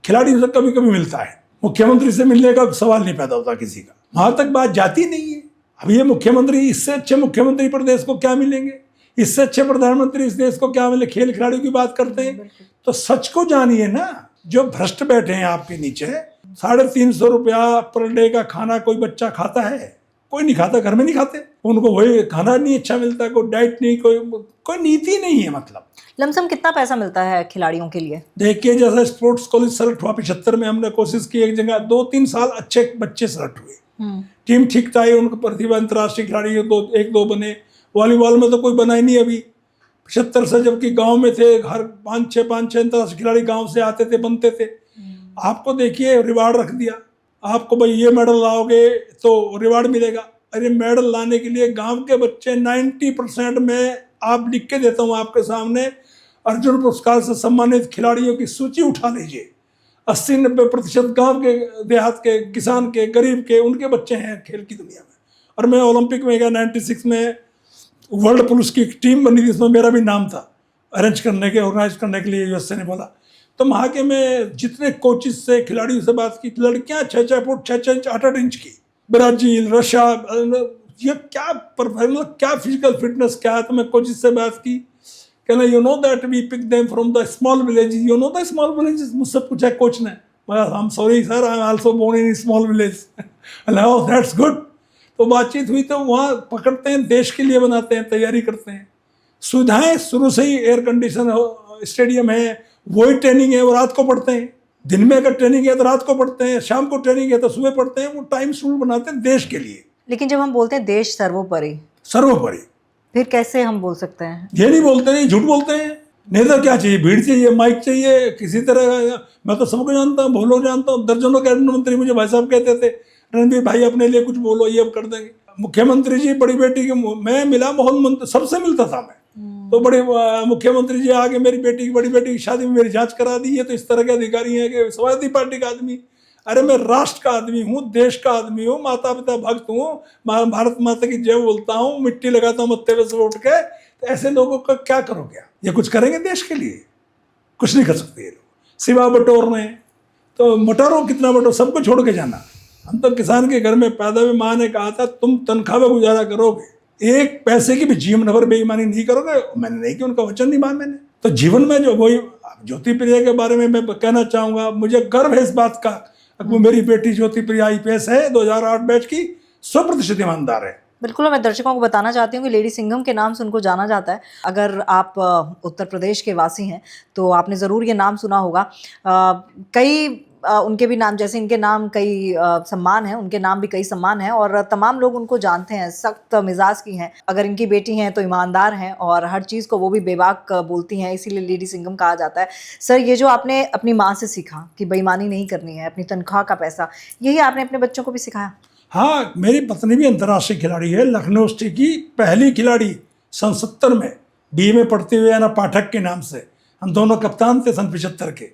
खिलाड़ी से कभी कभी मिलता है, मुख्यमंत्री से मिलने का सवाल नहीं पैदा होता किसी का, वहां तक बात जाती नहीं है। अब ये मुख्यमंत्री, इससे अच्छे मुख्यमंत्री प्रदेश को क्या मिलेंगे, इससे अच्छे प्रधानमंत्री इस देश को क्या मिले? खेल खिलाड़ियों की बात करते हैं तो सच को जानिए ना। जो भ्रष्ट बैठे हैं आपके नीचे, 350 रुपया पर डे का खाना कोई बच्चा खाता है? कोई नहीं खाता, घर में नहीं खाते, उनको वही खाना नहीं अच्छा मिलता, कोई डाइट नहीं, कोई नीति नहीं है। मतलब लमसम कितना पैसा मिलता है खिलाड़ियों के लिए? देखिए, जैसे स्पोर्ट्स कॉलेज सेलेक्ट हुआ 75 में, हमने कोशिश की, एक जगह 2-3 साल अच्छे बच्चे सेलेक्ट हुए, टीम ठीक था, उनको प्रतिभा अंतर्राष्ट्रीय खिलाड़ी 1-2 बने। वॉलीबॉल में तो कोई बना ही नहीं अभी 75 से, जबकि गांव में थे, हर 5-6 अंतर्राष्ट्रीय खिलाड़ी गांव से आते थे, बनते थे। आपको देखिए रिवार्ड रख दिया, आपको भाई ये मेडल लाओगे तो रिवार्ड मिलेगा। अरे मेडल लाने के लिए गांव के बच्चे 90% में, आप लिख के देता हूँ आपके सामने, अर्जुन पुरस्कार से सम्मानित खिलाड़ियों की सूची उठा लीजिए, 80-90% गांव के, देहात के, किसान के, गरीब के, उनके बच्चे हैं खेल की दुनिया में। और मैं ओलंपिक में गया 96 में, वर्ल्ड पुलिस की एक टीम बनी थी, इसमें मेरा भी नाम था अरेंज करने के, ऑर्गेनाइज करने के लिए। यूएसए ने बोला, तो वहाँ के मैं जितने कोचिज से, खिलाड़ियों से बात की, लड़कियाँ 6-6 फुट, 6-6 इंच, 8-8 इंच की, ब्राजील, रशिया, ये क्या परफॉर्मेंस, क्या फिजिकल फिटनेस क्या है। तो मैं कोचिज से बात की, कहना you know that we pick them from the small village, you know the small village. मुझसे पूछा कोच ने, I am sorry sir, I am also born in small village. That's good. तो बातचीत हुई, तो वहाँ पकड़ते हैं, देश के लिए बनाते हैं, तैयारी करते हैं, सुविधाएं शुरू से ही, एयर कंडीशन स्टेडियम है, वही ट्रेनिंग है, वो रात को पढ़ते हैं। दिन में अगर ट्रेनिंग है तो रात को पढ़ते हैं, शाम को ट्रेनिंग है तो सुबह पढ़ते हैं। वो टाइम शेड्यूल बनाते हैं देश के लिए। लेकिन जब हम बोलते हैं देश सर्वोपरि, फिर कैसे हम बोल सकते हैं? ये नहीं बोलते, नहीं, झूठ बोलते हैं। नहीं तो क्या चाहिए? भीड़ चाहिए, माइक चाहिए, किसी तरह। मैं तो सबको जानता हूँ, बहुत लोग जानता हूँ, दर्जनों कैबिनेट मंत्री मुझे भाई साहब कहते थे, रणबीर भाई अपने लिए कुछ बोलो, ये अब कर देंगे। मुख्यमंत्री जी बड़ी बेटी के, मैं मिला, मोहन मंत्री सबसे मिलता था मैं, तो बड़े मुख्यमंत्री जी आगे मेरी बेटी की, बड़ी बेटी की शादी में मेरी जांच करा दी है। तो इस तरह के अधिकारी हैं कि समाजवादी पार्टी का आदमी। अरे मैं राष्ट्र का आदमी हूँ, देश का आदमी हूँ, माता पिता भक्त हूँ, भारत माता की जय बोलता हूँ, मिट्टी लगाता हूँ मत्थे पे से उठ के। तो ऐसे लोगों का क्या करोगे? ये कुछ करेंगे देश के लिए? कुछ नहीं कर सकते ये लोग। सिवा बटोरने, तो बटोरो कितना बटोरो, सबको छोड़ के जाना। हम तो किसान के घर में पैदा हुए, माँ ने कहा था तुम तनख्वाह में गुजारा करोगे, एक पैसे की भी जीवन भर बेईमानी नहीं करोगे। मैंने नहीं की, उनका वचन निभाया मैंने। तो जीवन में जो वही ज्योति प्रिया के बारे में मैं कहना चाहूँगा, मुझे गर्व है इस बात का, वो मेरी बेटी ज्योति प्रिया IPS है, 2008 बैच की, 100% ईमानदार है। बिल्कुल, मैं दर्शकों को बताना चाहती हूँ कि लेडी सिंघम के नाम से उनको जाना जाता है। अगर आप उत्तर प्रदेश के वासी हैं तो आपने ज़रूर ये नाम सुना होगा। कई उनके भी नाम, जैसे इनके नाम कई सम्मान हैं, उनके नाम भी कई सम्मान हैं और तमाम लोग उनको जानते हैं, सख्त मिजाज की हैं। अगर इनकी बेटी हैं तो ईमानदार हैं और हर चीज़ को वो भी बेबाक बोलती हैं, इसीलिए लेडी सिंघम कहा जाता है। सर, ये जो आपने अपनी माँ से सीखा कि बेईमानी नहीं करनी है, अपनी तनख्वाह का पैसा, यही आपने अपने बच्चों को भी सिखाया? हाँ, मेरी पत्नी भी अंतर्राष्ट्रीय खिलाड़ी है, लखनऊ स्टेट की पहली खिलाड़ी सन 70 में, BA में पढ़ते हुए ना पाठक के नाम से। हम दोनों कप्तान थे सन 75 के।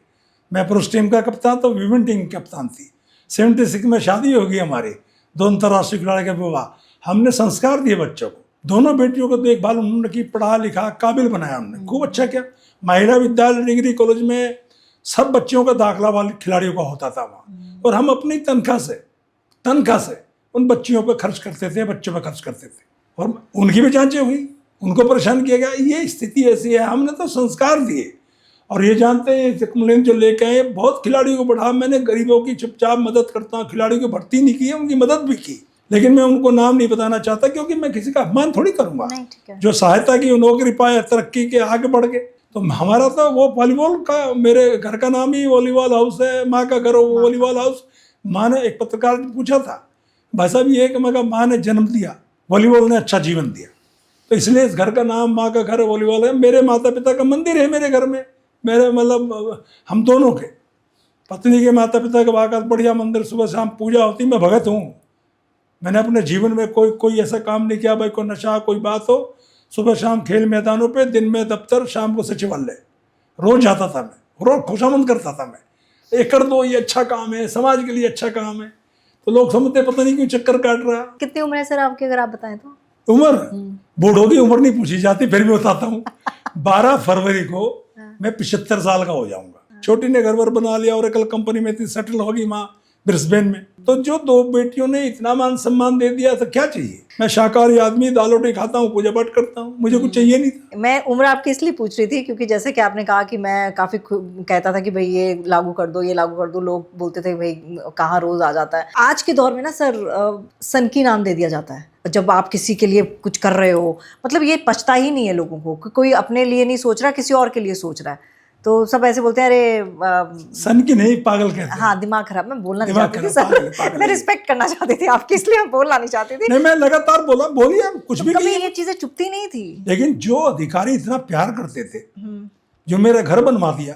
मैं पुरुष टीम का कप्तान तो विमेन टीम की कप्तान थी। 76 में शादी होगी हमारी, 2 अंतर्राष्ट्रीय खिलाड़ी का विवाह। हमने संस्कार दिए बच्चों को, दोनों बेटियों को देखभाल उन्होंने की, पढ़ा लिखा काबिल बनाया उन्होंने, खूब अच्छा किया। महिला विद्यालय डिग्री कॉलेज में सब बच्चियों का दाखिला वाले खिलाड़ियों का होता था वहाँ, और हम अपनी तनख्वाह से उन बच्चियों पर खर्च करते थे, बच्चों पर खर्च करते थे, और उनकी भी जांचें हुई, उनको परेशान किया गया। ये स्थिति ऐसी है, हमने तो संस्कार दिए। और ये जानते हैं कम्प्लेन जो लेके आए, बहुत खिलाड़ियों को बढ़ा, मैंने गरीबों की चुपचाप मदद करता हूँ, खिलाड़ियों की भर्ती नहीं की है, उनकी मदद भी की, लेकिन मैं उनको नाम नहीं बताना चाहता क्योंकि मैं किसी का अपमान थोड़ी करूँगा। जो सहायता की, नौकरी पाए, तरक्की के, आगे बढ़ गए। तो हमारा तो वो वॉलीबॉल का, मेरे घर का नाम ही वॉलीबॉल हाउस है, माँ का घर वॉलीबॉल हाउस। माँ ने, एक पत्रकार ने पूछा था, भाई साहब ये कि मगर माँ ने जन्म दिया, वॉलीबॉल ने अच्छा जीवन दिया, तो इसलिए इस घर का नाम माँ का घर वॉलीबॉल है। मेरे माता पिता का मंदिर है मेरे घर में, मेरे मतलब हम दोनों के, पत्नी के माता पिता का वाकई बढ़िया मंदिर, सुबह शाम पूजा होती, मैं भगत हूँ। मैंने अपने जीवन में कोई ऐसा काम नहीं किया भाई कोई नशा कोई बात हो। सुबह शाम खेल मैदानों पे, दिन में दफ्तर, शाम को सचिवालय, रोज जाता था मैं, रोज खुशामंद करता था मैं, ये कर दो, ये अच्छा काम है, समाज के लिए अच्छा काम है। तो लोग समझते पता नहीं क्यों चक्कर काट रहा। कितनी उम्र है सर आपकी, अगर आप बताएं तो? उम्र, बूढ़ों की उम्र नहीं पूछी जाती, फिर भी बताता हूँ। 12 फरवरी को मैं 75 साल का हो जाऊंगा। छोटी ने घर वर बना लिया, ओरेकल कंपनी में थी, सेटल होगी माँ ब्रिस्बेन में। तो जो 2 बेटियों ने इतना मान सम्मान दे दिया तो क्या चाहिए। मैं शाकाहारी आदमी, दाल रोटी खाता हूँ, पूजा पाठ करता हूँ, मुझे कुछ चाहिए नहीं था। मैं उम्र आपकी इसलिए पूछ रही थी क्योंकि जैसे कि आपने कहा कि मैं काफ़ी कहता था कि भाई ये लागू कर दो, ये लागू कर दो, लोग बोलते थे भाई कहाँ रोज़ आ जाता है। आज के दौर में ना सर, सनकी नाम दे दिया जाता है जब आप किसी के लिए कुछ कर रहे हो। मतलब ये पछता ही नहीं है लोगों को कि कोई अपने लिए नहीं सोच रहा, किसी और के लिए सोच रहा है। तो सब ऐसे बोलते हैं, अरे सन की नहीं, पागल कहते हैं। हाँ, दिमाग खराब। मैं बोलना नहीं चाहती थी सर, मैं रिस्पेक्ट करना चाहती थी आपकी, इसलिए मैं बोलना नहीं चाहती थी। नहीं, मैं लगातार बोलिए, कुछ भी कभी ये चीजें चुपती नहीं थी। लेकिन जो अधिकारी इतना प्यार करते थे, जो मेरा घर बनवा दिया,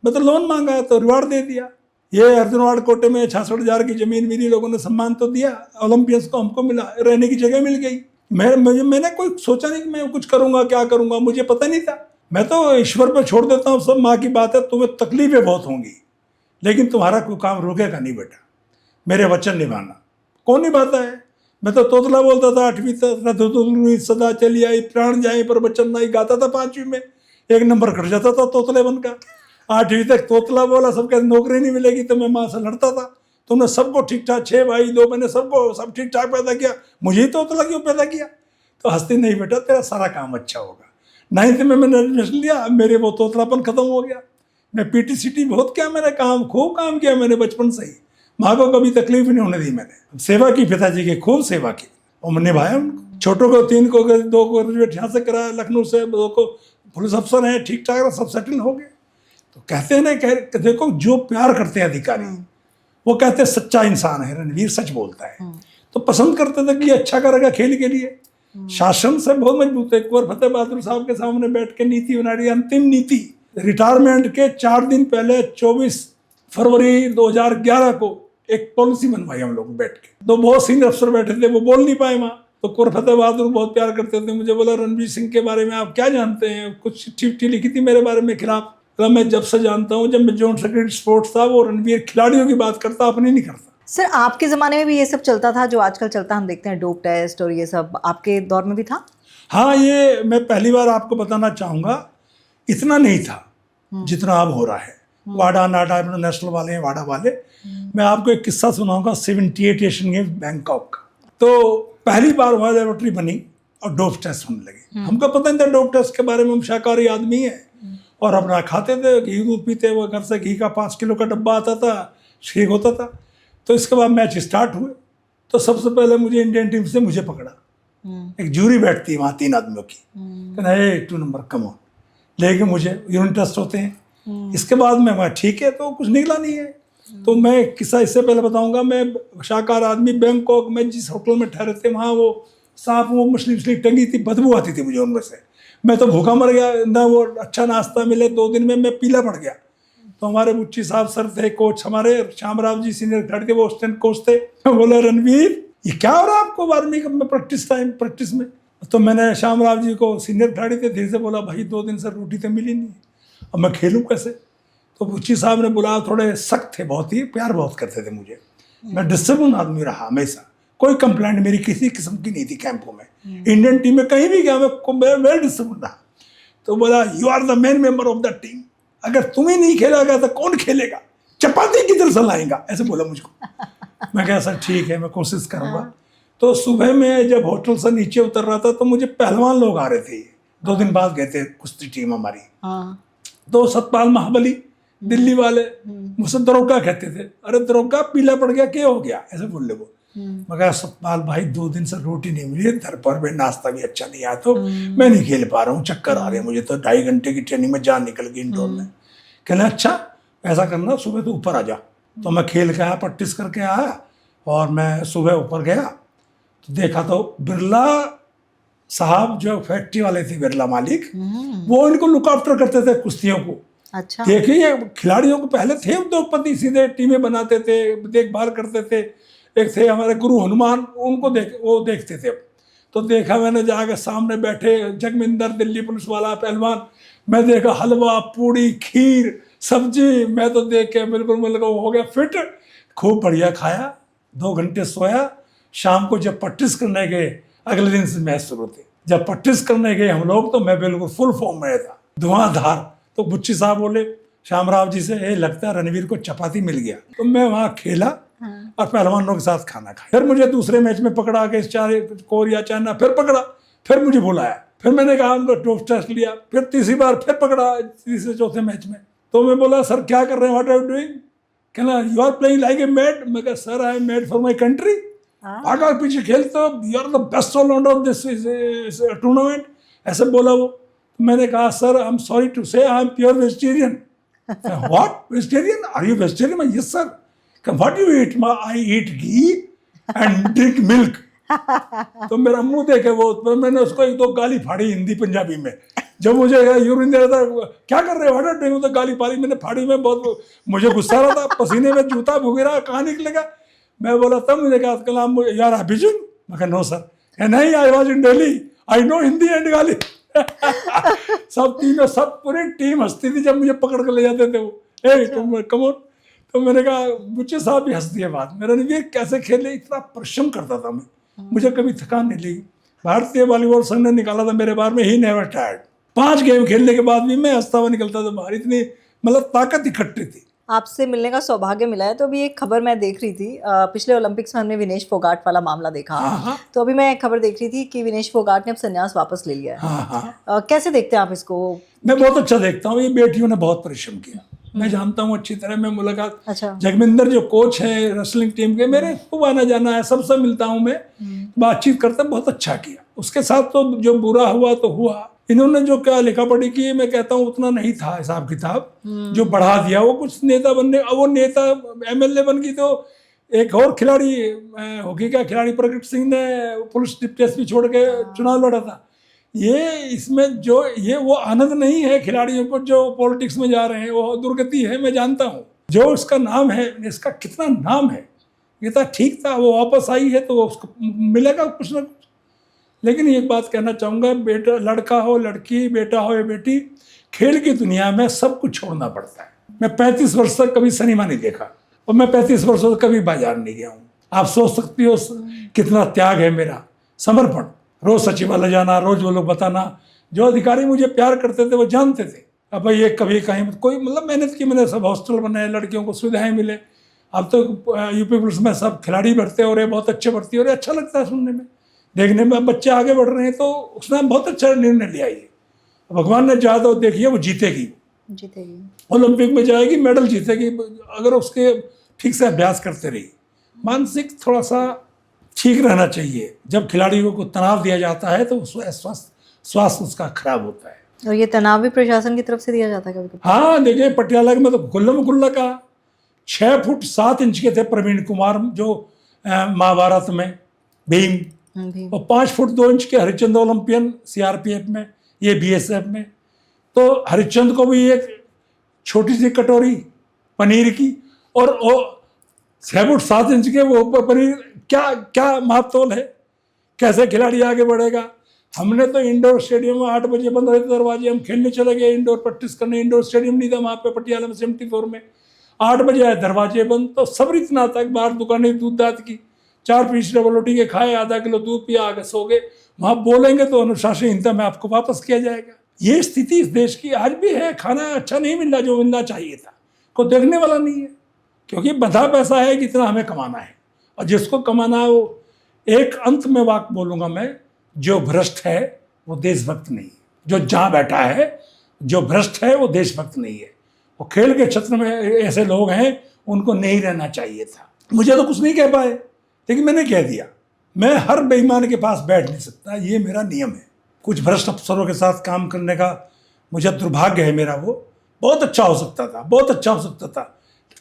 मैं तो लोन मांगा तो रिवार्ड दे दिया। ये अर्जुनवाड़ कोटे में 66,000 की जमीन मिली, लोगों ने सम्मान तो दिया, ओलंपियंस को हमको मिला, रहने की जगह मिल गई। मैंने कोई सोचा नहीं कि मैं कुछ करूंगा, क्या करूंगा, मुझे पता नहीं था। मैं तो ईश्वर पर छोड़ देता हूँ, सब माँ की बात है। तुम्हें तकलीफें बहुत होंगी, लेकिन तुम्हारा कोई काम रुकेगा नहीं बेटा, मेरे वचन निभाना। कौन निभाता है। मैं तो तोतला बोलता था 8वीं तक, सदा चली आई, प्राण जाए पर वचन नहीं, गाता था 5वीं में, 1 नंबर कट जाता था तोतले बनकर। 8वीं तक तोतला बोला, सब कहते नौकरी नहीं मिलेगी, तो मैं माँ से लड़ता था। तुमने सबको ठीक ठाक, 6 भाई 2 बहने, सबको सब ठीक ठाक पैदा किया, मुझे ही तोतला क्यों पैदा किया। तो हंसती, नहीं बेटा तेरा सारा काम अच्छा होगा। 9th में मैंने एडमिशन लिया, मेरे वो तोतलापन खत्म हो गया। मैं PTCT बहुत किया, मैंने काम खूब काम किया मैंने बचपन से ही। माँ को कभी तकलीफ नहीं होने दी मैंने। सेवा की पिताजी की, खूब सेवा की और मैंने निभाया उनको। छोटों को 3 को 2 को ग्रेजुएट यहाँ से कराया, लखनऊ से, 2 को पुलिस अफसर हैं, ठीक ठाक सब सेटल हो गए। तो कहते हैं ना, देखो जो प्यार करते हैं अधिकारी, वो कहते हैं सच्चा इंसान है, रणवीर सच बोलता है। तो पसंद करते थे कि ये अच्छा करेगा खेल के लिए। शासन से बहुत मजबूत है। कुंवर फतेह बहादुर साहब के सामने बैठ के नीति बना रही, अंतिम नीति। रिटायरमेंट के 4 दिन पहले 24 फरवरी 2011 को एक पॉलिसी बनवाई हम लोग बैठ के। तो बहुत सीनियर अफसर बैठे थे, वो बोल नहीं पाए वहाँ। तो कुंवर फतेह बहादुर बहुत प्यार करते थे मुझे। बोला रणवीर सिंह के बारे में आप क्या जानते हैं, कुछ चिट्ठी लिखी थी मेरे बारे में खिलाफ। मैं जब से जानता हूँ, जब मैं जोन सेक्रेटरी स्पोर्ट्स था, वो रणवीर खिलाड़ियों की बात करता, अपनी नहीं करता। सर आपके ज़माने में भी ये सब चलता था जो आजकल चलता, हम देखते हैं डोप टेस्ट और ये सब, आपके दौर में भी था? हाँ, ये मैं पहली बार आपको बताना चाहूँगा, इतना नहीं था जितना अब हो रहा है। वाडा नाडा नेशनल वाले हैं, वाडा वाले। मैं आपको एक किस्सा सुनाऊंगा 78 एशियन गेम्स बैंकॉक का। तो पहली बार वहाँ लेबोरेटरी बनी और डोप टेस्ट होने लगे। हमको पता नहीं था डोप टेस्ट के बारे में, हम शाकाहारी आदमी है और अपना खाते थे, घी दूध पीते, वो घर से घी का 5 किलो का डब्बा आता था, ठीक होता था। तो इसके बाद मैच स्टार्ट हुए, तो सबसे पहले मुझे इंडियन टीम से मुझे पकड़ा, एक जूरी बैठती है वहाँ 3 आदमियों की, कहना 2 नंबर कम ऑन, लेकिन मुझे यूरिन टेस्ट होते हैं। इसके बाद में वहाँ ठीक है, तो कुछ निकला नहीं है। तो मैं किस्सा इससे पहले बताऊंगा, मैं शाकाहार आदमी, बैंकॉक में जिस होटल में ठहरे थे वहाँ वो सांप, वो मछली टंगी थी, बदबू आती थी मुझे उनमें से। मैं तो भूखा मर गया, ना वो अच्छा नाश्ता मिले, 2 दिन में मैं पीला पड़ गया। तो हमारे बुच्ची साहब सर थे, कोच हमारे श्यामराव जी सीनियर खिलाड़ी थे, वो असिस्टेंट कोच थे। बोला रणवीर ये क्या हो रहा है आपको वार्मी कप में, प्रैक्टिस में? तो मैंने श्यामराव जी को, सीनियर खिलाड़ी थे, धीरे से बोला भाई 2 दिन से रोटी तो मिली नहीं, अब मैं खेलूँ कैसे? तो बुच्ची साहब ने बोला, थोड़े सख्त थे, बहुत ही प्यार बहुत करते थे मुझे। मैं डिसिप्लिन आदमी रहा हमेशा, कोई कंप्लेंट मेरी किसी किस्म की नहीं थी कैंपों में। इंडियन टीम में कहीं भी गया मैं वेल डिसिप्लिन रहा। तो बोला you are the main member of the team, अगर तुम ही नहीं खेलेगा तो कौन खेलेगा, चपाती किधर से लाएगा, ऐसे बोला मुझको। मैं कहा सर ठीक है, मैं कोशिश करूँगा। तो सुबह में जब होटल से नीचे उतर रहा था तो मुझे पहलवान लोग आ रहे थे, 2 दिन बाद गए थे कुश्ती टीम हमारी। तो सतपाल महाबली दिल्ली वाले मुझसे दरोगा कहते थे, अरे दरोगा पीला पड़ गया, क्या हो गया, ऐसे बोल ले वो। मगर सतपाल भाई 2 दिन से रोटी नहीं मिली है, घर पर भी नाश्ता भी अच्छा नहीं आया, तो मैं नहीं खेल पा रहा हूँ, चक्कर आ रहे हैं मुझे, तो 2.5 घंटे की ट्रेनिंग में जान निकल गई इंडोर में। कहना अच्छा ऐसा करना, सुबह तो ऊपर आ जा। तो मैं खेल के आया, प्रैक्टिस करके आया, और मैं सुबह ऊपर गया तो देखा तो बिरला साहब जो फैक्ट्री वाले थे, बिरला मालिक, वो इनको लुक आफ्टर करते थे कुश्तियों को। अच्छा, देखिए खिलाड़ियों को पहले थे उद्योगपति, सीधे टीमें बनाते थे, देखभाल करते थे। एक थे हमारे गुरु हनुमान, उनको वो देखते थे। तो देखा मैंने जाकर, सामने बैठे जगमिंदर दिल्ली पुलिस वाला पहलवान, मैं देखा हलवा पूड़ी खीर सब्जी, मैं तो देख के बिल्कुल मतलब हो गया फिट। खूब बढ़िया खाया, 2 घंटे सोया। शाम को जब प्रैक्टिस करने गए, अगले दिन से मैच शुरू थे, जब प्रैक्टिस करने गए हम लोग तो मैं बिल्कुल फुल फॉर्म में था, धुआंधार। तो बुच्ची साहब बोले श्यामराव जी से, ये लगता है रणवीर को चपाती मिल गया। तो मैं वहाँ खेला और पहलवानों के साथ खाना खाया। फिर मुझे दूसरे मैच में पकड़ा के कोरिया चाइना, फिर पकड़ा, फिर मुझे बुलाया, फिर मैंने कहा उनको डोप टेस्ट लिया, फिर तीसरी बार फिर पकड़ा, तीसरे चौथे मैच में। तो मैं बोला सर क्या कर रहे हैं, व्हाट आर यू डूइंग? कहना you are playing like a mad. मैं कहा sir I am made for my country. भागा पीछे खेलते हो, you are the best allrounder of this tournament, ऐसे बोला वो। मैंने कहा sir I am sorry to say I am pure vegetarian. What vegetarian, are you vegetarian? Yes sir. What you eat? I eat ghee and drink milk. तो मेरा मुंह देखे वो, तो मैंने उसको 1-2 गाली फाड़ी हिंदी पंजाबी में। जब मुझे यूरिन दे रहा था, क्या कर रहे हो, तो गाली पाली मैंने फाड़ी में, बहुत मुझे गुस्सा आ रहा था, पसीने में जूता भूग रहा, कहाँ निकलेगा। मैं बोला तब मुझे कहा कलाम यार अभिजुन। मैं कहा नो सर। नहीं, I was in Delhi, I know Hindi and गाली। सब पूरी टीम हंसती थी जब मुझे पकड़ कर ले जाते थे वो, कम ऑन। तो मैंने कहा बुच्चे साहब भी हंसती है बात, मेरा नहीं ये कैसे खेले, इतना परिश्रम करता था मैं, मुझे कभी थकान नहीं लगी। भारतीय वॉलीबॉल संघ ने निकाला था मेरे बारे में, ही नेवर टायर्ड। 5 गेम खेलने के बाद भी मैं हंसता हुआ निकलता था बाहर, इतनी मतलब ताकत इकट्ठी थी। आपसे मिलने का सौभाग्य मिला है। तो अभी एक खबर मैं देख रही थी, पिछले ओलंपिक्स में हमने विनेश फोगाट वाला मामला देखा। तो अभी मैं एक खबर देख रही थी कि विनेश फोगाट ने अब संन्यास वापस ले लिया है। कैसे देखते हैं आप इसको? मैं बहुत अच्छा देखता हूँ, ये बेटियों ने बहुत परिश्रम किया, मैं जानता हूँ अच्छी तरह। मैं मुलाकात, अच्छा, जगमिंदर जो कोच है रेसलिंग टीम के, मेरे खूब आना जाना है, सबसे मिलता हूँ मैं, बातचीत करता, बहुत अच्छा किया। उसके साथ तो जो बुरा हुआ तो हुआ, इन्होंने जो क्या लिखा पढ़ी की, मैं कहता हूँ उतना नहीं था हिसाब किताब, जो बढ़ा दिया वो कुछ नेता बनने, वो नेता MLA बन गई। तो एक और खिलाड़ी, हॉकी का खिलाड़ी प्रगट सिंह ने पुलिस डिप्टी छोड़ के चुनाव लड़ा था। ये इसमें जो ये वो आनंद नहीं है खिलाड़ियों को जो पॉलिटिक्स में जा रहे हैं, वो दुर्गति है, मैं जानता हूँ। जो इसका नाम है, इसका कितना नाम है, ये था ठीक था, वो वापस आई है तो उसको मिलेगा कुछ ना कुछ। लेकिन एक बात कहना चाहूँगा, बेटा लड़का हो लड़की, बेटा हो या बेटी, खेल की दुनिया में सब कुछ छोड़ना पड़ता है। मैं 35 वर्ष तक कभी सिनेमा नहीं देखा, और मैं 35 वर्षों तक कभी बाजार नहीं गया हूँ। आप सोच सकती हो कितना त्याग है मेरा, समर्पण। रोज सचिवालय जाना, रोज वो लोग बताना, जो अधिकारी मुझे प्यार करते थे वो जानते थे, अब भाई ये कभी कहीं कोई मतलब मेहनत की, मैंने सब हॉस्टल बनाए, लड़कियों को सुविधाएं मिले। अब तो यूपी पुलिस में सब खिलाड़ी भर्ती हो रहे हैं, बहुत अच्छे भर्ती हो रहे हैं, अच्छा लगता है सुनने में, देखने में। अब बच्चे आगे बढ़ रहे हैं, तो उसने बहुत अच्छा निर्णय लिया। ये भगवान ने चाहा तो देखिए वो जीतेगी, ओलंपिक में जाएगी, मेडल जीतेगी, अगर उसके ठीक से अभ्यास करते रही। मानसिक थोड़ा सा ठीक रहना चाहिए। जब खिलाड़ियों को तनाव दिया जाता है तो स्वास्थ्य उसका खराब होता है। और ये तनाव भी प्रशासन की तरफ से दिया जाता है कभी कभी। हाँ देखिए, पटियाला में तो गुल्लम गुल्ला का 6 फुट 7 इंच के थे प्रवीण कुमार, जो महाभारत में भीम, और 5 फुट 2 इंच के हरिश्चंद्र, ओलंपियन सीआरपीएफ में, ये बीएसएफ में। तो हरिश्चंद्र को भी एक छोटी सी कटोरी पनीर की, और 6 फुट 7 इंच के वो ऊपर पनीर, क्या क्या मापतोल है, कैसे खिलाड़ी आगे बढ़ेगा। हमने तो इंडोर स्टेडियम में 8 बजे बंद रहते दरवाजे, हम खेलने चले गए इंडोर प्रैक्टिस करने। इंडोर स्टेडियम नहीं था वहाँ पे पटियाला में 74 में, 8 बजे आए दरवाजे बंद। तो सब्र इतना था कि बाहर दुकानें दूध दात की, 4 पीस डबल रोटी के खाए, आधा किलो दूध पिया, आगे सो गए। वहाँ बोलेंगे तो अनुशासनहीनता में आपको वापस किया जाएगा। ये स्थिति इस देश की आज भी है। खाना अच्छा नहीं मिल रहा जो मिलना चाहिए था, कोई देखने वाला नहीं है, क्योंकि बंधा पैसा है कि इतना हमें कमाना है, और जिसको कमाना है वो, एक अंत में वाक्य बोलूँगा मैं, जो भ्रष्ट है वो देशभक्त नहीं है। जो जहाँ बैठा है, जो भ्रष्ट है वो देशभक्त नहीं है। वो खेल के क्षेत्र में ऐसे लोग हैं, उनको नहीं रहना चाहिए था। मुझे तो कुछ नहीं कह पाए, लेकिन मैंने कह दिया। मैं हर बेईमान के पास बैठ नहीं सकता, ये मेरा नियम है। कुछ भ्रष्ट अफसरों के साथ काम करने का मुझे दुर्भाग्य है मेरा। वो बहुत अच्छा हो सकता था, बहुत अच्छा हो सकता था,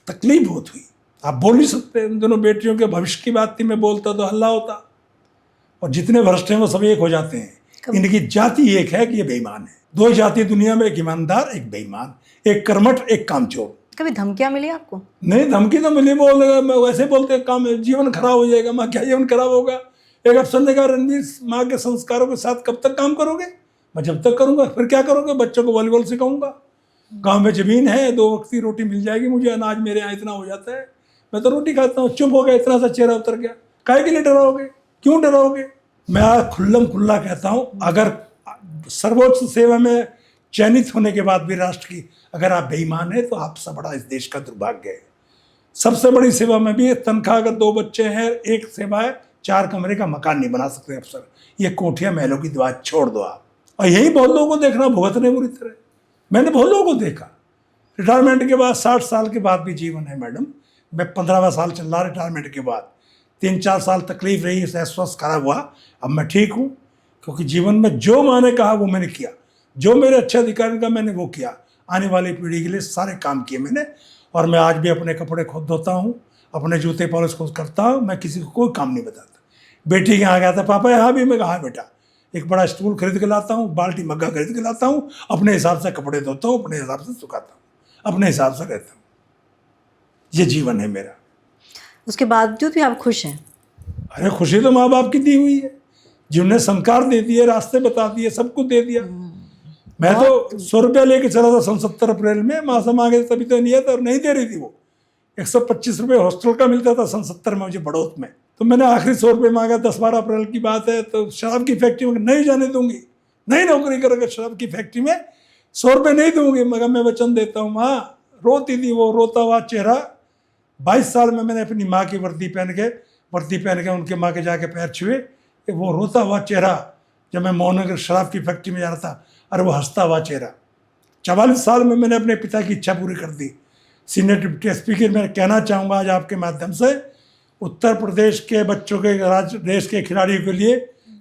तकलीफ बहुत हुई। आप बोल नहीं सकते। उन दोनों बेटियों के भविष्य की बात थी, मैं बोलता तो हल्ला होता। और जितने भ्रष्ट हैं वो सब एक हो जाते हैं। इनकी जाति एक है कि ये बेईमान है। 2 जाति दुनिया में, एक ईमानदार, एक बेईमान, एक कर्मठ, एक कामचोर। कभी धमकियां मिली आपको? नहीं, धमकी तो मिली। बोलेगा मैं वैसे बोलते काम, जीवन खराब हो जाएगा। मैं क्या जीवन खराब होगा? एक अफसर ने कहा, रणवीर माँ के संस्कारों के साथ कब तक काम करोगे? मैं जब तक करूँगा। फिर क्या करोगे? बच्चों को वॉलीबॉल सिखाऊंगा। गाँव में ज़मीन है, 2 वक्त की रोटी मिल जाएगी मुझे, अनाज मेरे यहाँ इतना हो जाता है, मैं तो रोटी खाता हूँ। चुप हो गया, इतना सा चेहरा उतर गया। काहे के लिए डराओगे? क्यों डराओगे? मैं आज खुल्लम खुल्ला कहता हूँ, अगर सर्वोच्च सेवा में चयनित होने के बाद भी राष्ट्र की अगर आप बेईमान है तो आपसे बड़ा इस देश का दुर्भाग्य है। सबसे बड़ी सेवा में भी तनख्वाह, अगर 2 बच्चे हैं, एक सेवा है, 4 कमरे का मकान नहीं बना सकते अफसर। ये कोठियाँ महलों की दुआ छोड़ दो आप। और यही बहुत लोगों को देखना, भुगतने बुरी तरह। मैंने बहुत लोगों को देखा रिटायरमेंट के बाद, 60 साल के बाद भी जीवन है मैडम। मैं 15वां साल चल रहा रिटायरमेंट के बाद। 3-4 साल तकलीफ रही, स्वास्थ्य खराब हुआ, अब मैं ठीक हूँ। क्योंकि जीवन में जो मैंने कहा वो मैंने किया, जो मेरे अच्छे अधिकारी का मैंने वो किया। आने वाली पीढ़ी के लिए सारे काम किए मैंने। और मैं आज भी अपने कपड़े खुद धोता हूँ, अपने जूते पॉलिश खुद करता हूँ। मैं किसी को कोई काम नहीं बताता। बेटी के यहाँ गया था, पापा यहाँ भी, मैं कहा बेटा, एक बड़ा स्टूल खरीद के लाता हूँ, बाल्टी मग्गा खरीद के लाता हूँ, अपने हिसाब से कपड़े धोता हूँ, अपने हिसाब से सुखाता हूँ, अपने हिसाब से रहता हूँ। ये जीवन है मेरा। उसके बावजूद भी आप खुश हैं? अरे खुशी तो माँ बाप की दी हुई है, जिन्होंने संस्कार दे दिए, रास्ते बता दिए, सब कुछ दे दिया। मैं तो 100 रुपया लेके चला था 77 अप्रैल में, माँ से मांगे तभी तो नहीं है, तो नहीं दे रही थी वो। 125 रुपये हॉस्टल का मिलता था 77 में मुझे बड़ौत में। तो मैंने आखिरी 100 रुपये मांगा। 10-12 अप्रैल की बात है। तो शराब की फैक्ट्री में नहीं जाने दूंगी, नहीं नौकरी करोगे शराब की फैक्ट्री में, 100 रुपये नहीं दूंगी, मगर मैं वचन देता हूँ। माँ रोती थी, वो रोता हुआ चेहरा। 22 साल में मैंने अपनी माँ की वर्दी पहन के उनके माँ के जाके पैर छुए। वो रोता हुआ चेहरा, जब मैं मोहनगर शराब की फैक्ट्री में जा रहा था, और वो हंसता हुआ चेहरा। 44 साल में मैंने अपने पिता की इच्छा पूरी कर दी। सीनियर डिप्टी एसपी के मैं कहना चाहूँगा आज आपके माध्यम से, उत्तर प्रदेश के बच्चों के, राज्य देश के खिलाड़ियों के लिए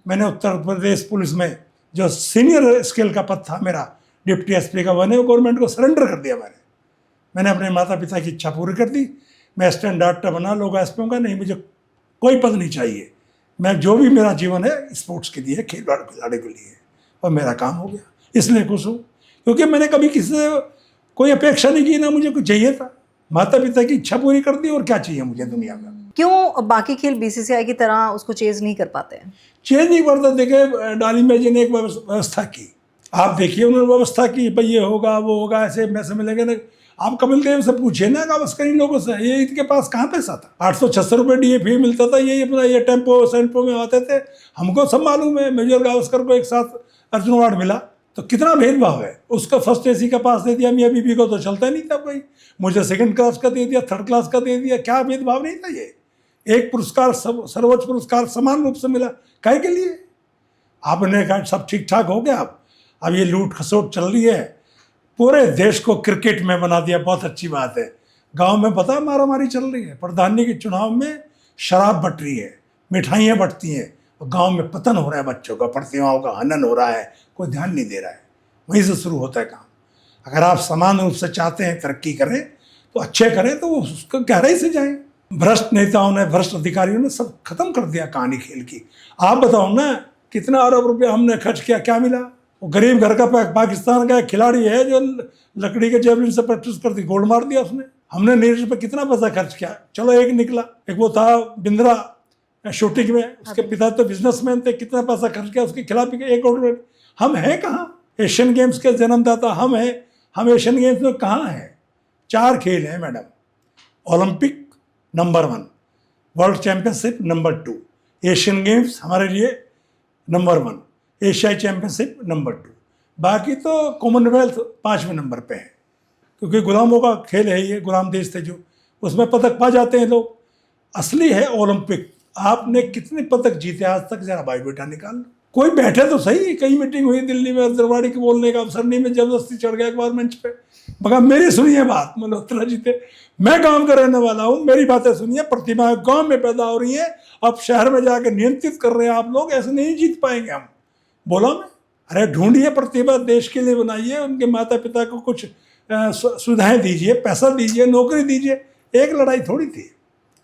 मैंने उत्तर प्रदेश पुलिस में जो सीनियर स्केल का पद था मेरा, डिप्टी एसपी का, मैंने गवर्नमेंट को सरेंडर कर दिया। मैंने अपने माता पिता की इच्छा पूरी कर दी। मैं असिस्टेंट डायरेक्टर बना, लोग एसपी का नहीं, मुझे कोई पद नहीं चाहिए। मैं जो भी मेरा जीवन है स्पोर्ट्स के लिए, खिलाड़ी के लिए, और मेरा काम हो गया। इसलिए खुश हूँ, क्योंकि मैंने कभी किसी से कोई अपेक्षा नहीं की, ना मुझे कुछ चाहिए था। माता पिता की इच्छा पूरी कर दी, और क्या चाहिए मुझे दुनिया में। क्यों बाकी खेल बीसीसीआई की तरह उसको चेज नहीं कर पाते हैं? चेंज नहीं करता। देखिए डाली में जी ने एक व्यवस्था की, आप देखिए उन्होंने व्यवस्था की, भाई ये होगा वो होगा, ऐसे पैसे मिलेंगे ना। आप कपिल देव से पूछिए ना, गावस्कर इन लोगों से, ये इनके पास कहाँ पैसा था? 800-600 रुपये DA मिलता था। ये अपना ये टेम्पो सेंपो में आते थे। हमको सब मालूम है। मेजर गावस्कर को एक साथ अर्जुन अवार्ड मिला, तो कितना भेदभाव है। उसका फर्स्ट एसी का पास दे दिया, मियाँ बीबी को तो चलता नहीं था कोई, मुझे सेकंड क्लास का दे दिया, थर्ड क्लास का दे दिया। क्या भेदभाव नहीं था ये। एक पुरस्कार, सर्वोच्च पुरस्कार समान रूप से मिला। काहे के लिए? आपने कहा सब ठीक ठाक हो गया, अब ये लूट खसोट चल रही है, पूरे देश को क्रिकेट में बना दिया, बहुत अच्छी बात है। गांव में पता है मारामारी चल रही है, प्रधानी के चुनाव में शराब बट रही है, मिठाइयाँ बटती हैं, और गांव में पतन हो रहा है, बच्चों का, प्रतिमाओं का हनन हो रहा है, कोई ध्यान नहीं दे रहा है। वहीं से शुरू होता है काम। अगर आप समान रूप से चाहते हैं तरक्की करें तो अच्छे करें, तो वो उसको गहराई से जाएं। भ्रष्ट नेताओं ने, भ्रष्ट अधिकारियों ने सब खत्म कर दिया कहानी खेल की। आप बताओ ना, कितना अरब रुपया हमने खर्च किया, क्या मिला? वो गरीब घर का पाकिस्तान का एक खिलाड़ी है जो लकड़ी के जेवलिन से प्रैक्टिस कर दी, गोल्ड मार दिया उसने। हमने नीरज पे कितना पैसा खर्च किया, चलो एक निकला। एक वो था बिंद्रा शूटिंग में, उसके पिता तो बिजनेसमैन थे, कितना पैसा खर्च किया उसके खिलाफ, एक गोल्ड। हम हैं कहाँ? एशियन गेम्स के जन्मदाता हम हैं। हम एशियन गेम्स में कहाँ हैं? 4 खेल हैं madam. Olympic number 1, world championship number 2, Asian games हमारे लिए नंबर 1, एशियाई चैंपियनशिप नंबर 2, बाकी तो कॉमनवेल्थ 5वें नंबर पे है, क्योंकि गुलामों का खेल है ये, गुलाम देश थे जो, उसमें पदक पा जाते हैं लोग। असली है ओलंपिक। आपने कितने पदक जीते आज तक, जरा बायोडेटा निकाल लो। कोई बैठे तो सही, कई मीटिंग हुई दिल्ली में, दरबारी के बोलने का अवसर नहीं, में जबरदस्ती चढ़ गया एक बार मंच पे। मगर मेरी सुनिए बात, मल्होत्रा जी थे, मैं गांव का रहने वाला हूँ, मेरी बातें सुनिए। प्रतिमाएं गांव में पैदा हो रही हैं, अब शहर में जाकर नियंत्रित कर रहे हैं आप लोग, ऐसे नहीं जीत पाएंगे हम। बोला मैं, अरे ढूंढिए प्रतिभा, देश के लिए बनाइए, उनके माता पिता को कुछ सुविधाएं दीजिए, पैसा दीजिए, नौकरी दीजिए। एक लड़ाई थोड़ी थी,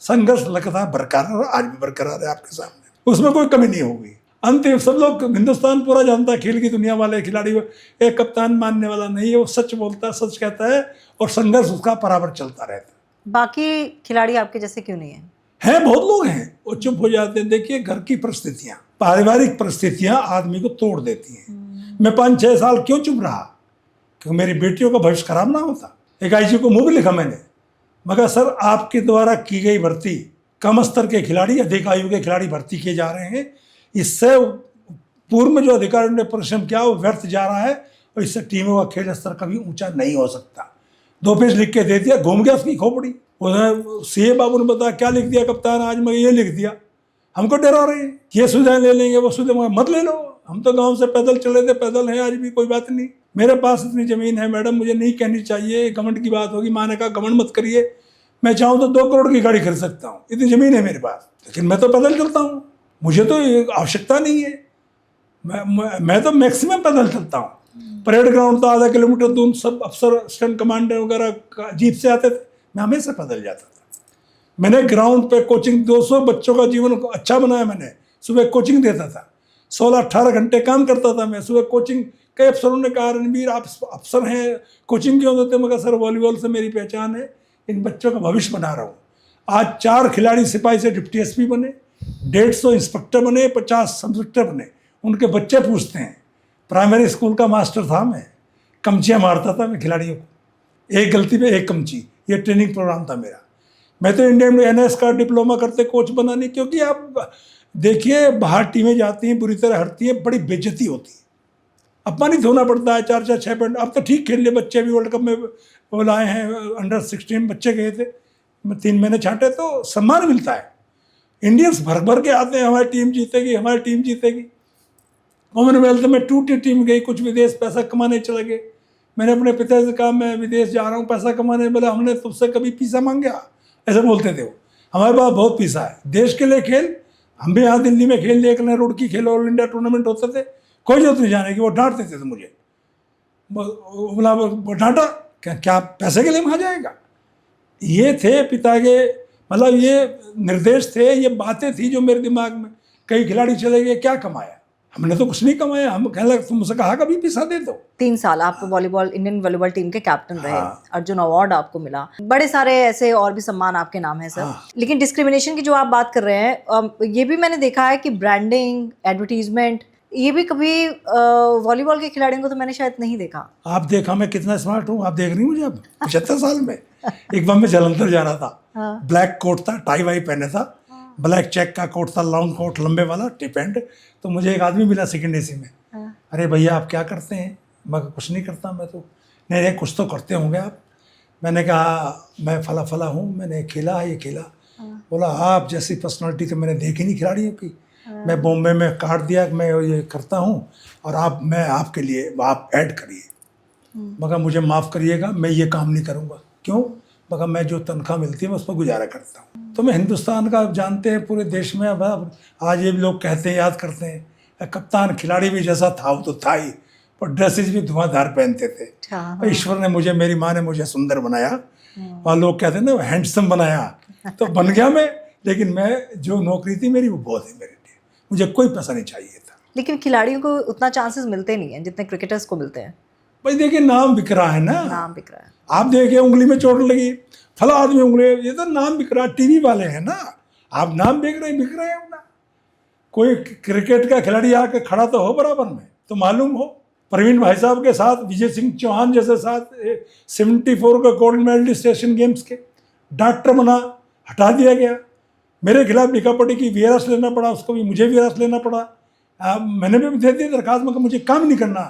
संघर्ष लगातार बरकरार, आज भी बरकरार है आपके सामने, उसमें कोई कमी नहीं होगी। अंतिम सब लोग, हिंदुस्तान पूरा जानता है, खेल की दुनिया वाले खिलाड़ी को एक कप्तान मानने वाला नहीं है, वो सच बोलता है, सच कहता है, और संघर्ष उसका बराबर चलता रहता है। बाकी खिलाड़ी आपके जैसे क्यों नहीं है? बहुत लोग हैं वो चुप हो जाते हैं। देखिए, घर की परिस्थितियां, पारिवारिक परिस्थितियां आदमी को तोड़ देती हैं। मैं 5-6 साल क्यों चुप रहा? क्योंकि मेरी बेटियों का भविष्य खराब ना होता। एक आईजी को मुंह भी लिखा मैंने, मगर सर आपके द्वारा की गई भर्ती, कम स्तर के खिलाड़ी, अधिक आयु के खिलाड़ी भर्ती किए जा रहे हैं, इससे पूर्व में जो अधिकारियों ने परिश्रम किया वो व्यर्थ जा रहा है, और इससे टीमों का खेल स्तर कभी ऊंचा नहीं हो सकता। 2 पेज लिख के दे दिया, घूम गया उसकी खोपड़ी। उन्होंने सीए बाबू ने बताया क्या लिख दिया कप्तान, आज मैं ये लिख दिया। हमको डरा रहे हैं, ये सुविधाएं ले लेंगे, वो सुविधा मत ले लो। हम तो गांव से पैदल चले थे, पैदल हैं आज भी, कोई बात नहीं। मेरे पास इतनी ज़मीन है मैडम, मुझे नहीं कहनी चाहिए, घमंड की बात होगी। माँ ने कहा घमंड मत करिए, मैं चाहूँ तो 2 करोड़ की गाड़ी खरीद सकता हूँ, इतनी ज़मीन है मेरे पास, लेकिन मैं तो पैदल चलता हूँ, मुझे तो आवश्यकता नहीं है। मैं तो मैक्सिमम पैदल चलता हूँ। परेड ग्राउंड तो आधा किलोमीटर दूर, सब अफसर स्टैंड कमांडर वगैरह जीप से आते थे, मैं हमेशा पैदल जाता था। मैंने ग्राउंड पे कोचिंग, 200 बच्चों का जीवन को अच्छा बनाया मैंने। सुबह कोचिंग देता था, 16-18 घंटे काम करता था मैं सुबह कोचिंग। कई अफसरों ने कहा रणबीर आप अफसर हैं, कोचिंग क्यों देते? मगर सर वॉलीबॉल से मेरी पहचान है, इन बच्चों का भविष्य बना रहा हूँ। आज 4 खिलाड़ी सिपाही से डिप्टी एसपी बने, 150 इंस्पेक्टर बने, 50 सब इंस्पेक्टर बने। उनके बच्चे पूछते हैं, प्राइमरी स्कूल का मास्टर था मैं, कमचियाँ मारता था मैं खिलाड़ियों को, एक गलती पे 1 कमची, ये ट्रेनिंग प्रोग्राम था मेरा। मैं तो इंडियन में NS का डिप्लोमा करते कोच बना नहीं, क्योंकि आप देखिए बाहर टीमें जाती हैं, बुरी तरह हटती हैं, बड़ी बेइज्जती होती है, अपमानित होना पड़ता है। 4-6 पॉइंट, अब तो ठीक खेल लिए बच्चे भी, वर्ल्ड कप में वो लाए हैं, अंडर 16 बच्चे गए थे, 3 महीने छांटे तो सम्मान मिलता है। इंडियंस भर भर के आते हैं, हमारी टीम जीतेगी, हमारी टीम जीतेगी। कॉमनवेल्थ में टूटी टीम गई, कुछ विदेश पैसा कमाने चले गए। मैंने अपने पिता से कहा मैं विदेश जा रहा हूँ पैसा कमाने, बोला हमने तुमसे कभी पैसा मांगा? ऐसे बोलते थे वो। हमारे पास बहुत पैसा है, देश के लिए खेल। हम भी यहाँ दिल्ली में खेल लिया, कल रोड की खेल, ऑल इंडिया टूर्नामेंट होते थे, कोई जरूरत नहीं जाने की। वो डांटते थे मुझे, बोला वो डांटा क्या पैसे के लिए वहाँ जाएगा? ये थे पिता के, मतलब ये निर्देश थे, ये बातें थी जो मेरे दिमाग में। कई खिलाड़ी चले गए, क्या कमाया? हमने तो कुछ नहीं कमाया। हम कहने लगे तुमसे कहा कभी पैसा दे दो। 3 साल आप वॉलीबॉल, इंडियन वॉलीबॉल टीम के कैप्टन रहे। हाँ। अर्जुन अवार्ड आपको मिला, बड़े सारे ऐसे और भी सम्मान आपके नाम है सर। हाँ। लेकिन डिस्क्रिमिनेशन की जो आप बात कर रहे हैं, ये भी मैंने देखा है कि ब्रांडिंग, एडवर्टीजमेंट, ये भी कभी वॉलीबॉल के खिलाड़ियों को तो मैंने शायद नहीं देखा। आप देखा मैं कितना स्मार्ट हूँ, आप देख रही मुझे अब 75 साल में। एक बार मैं जलंधर जा रहा था, ब्लैक कोट था, टाई वाई पहने था, ब्लैक चेक का कोट था, लॉन्ग कोट लंबे वाला, टिप एंड। तो मुझे एक आदमी मिला सेकंड एसी में, अरे भैया आप क्या करते हैं? मैं कहा, कुछ नहीं करता मैं तो। नहीं कुछ तो करते होंगे आप। मैंने कहा मैं फला फला हूँ, मैंने खेला है ये खेला। बोला आप जैसी पर्सनालिटी तो मैंने देखी नहीं खिलाड़ियों की। मैं बॉम्बे में काट दिया कि मैं ये करता हूँ और मैं आपके लिए आप ऐड करिए। मगर मुझे माफ़ करिएगा, मैं ये काम नहीं करूँगा। क्यों? मगर मैं जो तनख्वाह मिलती है मैं उस पर गुजारा करता हूँ। तो मैं हिंदुस्तान का जानते हैं पूरे देश में। अब आज ये लोग कहते हैं, याद करते हैं, कप्तान खिलाड़ी भी जैसा था वो तो था ही, पर ड्रेसेस भी धुआंधार पहनते थे। ईश्वर ने मुझे, मेरी माँ ने मुझे सुंदर बनाया और लोग कहते हैं ना हैंडसम बनाया, तो बन गया मैं। लेकिन मैं जो नौकरी थी मेरी वो बहुत है मेरे लिए, मुझे कोई पैसा नहीं चाहिए था। लेकिन खिलाड़ियों को उतना चांसेस मिलते नहीं है जितने क्रिकेटर्स को मिलते हैं। भाई देखिए नाम बिक रहा है ना, नाम बिक रहा है। आप देखिए उंगली में चोट लगी, फला आदमी उंगली, ये तो नाम बिक रहा है। टीवी वाले हैं ना, आप नाम बिक रहे हैं ना। कोई क्रिकेट का खिलाड़ी आके खड़ा तो हो बराबर में, तो मालूम हो। प्रवीण भाई साहब के साथ विजय सिंह चौहान जैसे साथ 74 का गोल्ड मेडलिस्ट एशियन गेम्स के, डॉक्टर बना, हटा दिया गया। मेरे खिलाफ लिखापढ़ी की वीआरएस लेना पड़ा, उसको भी मुझे वीआरएस लेना पड़ा। मैंने भी दे दी दरखास्त, मगर मुझे काम नहीं करना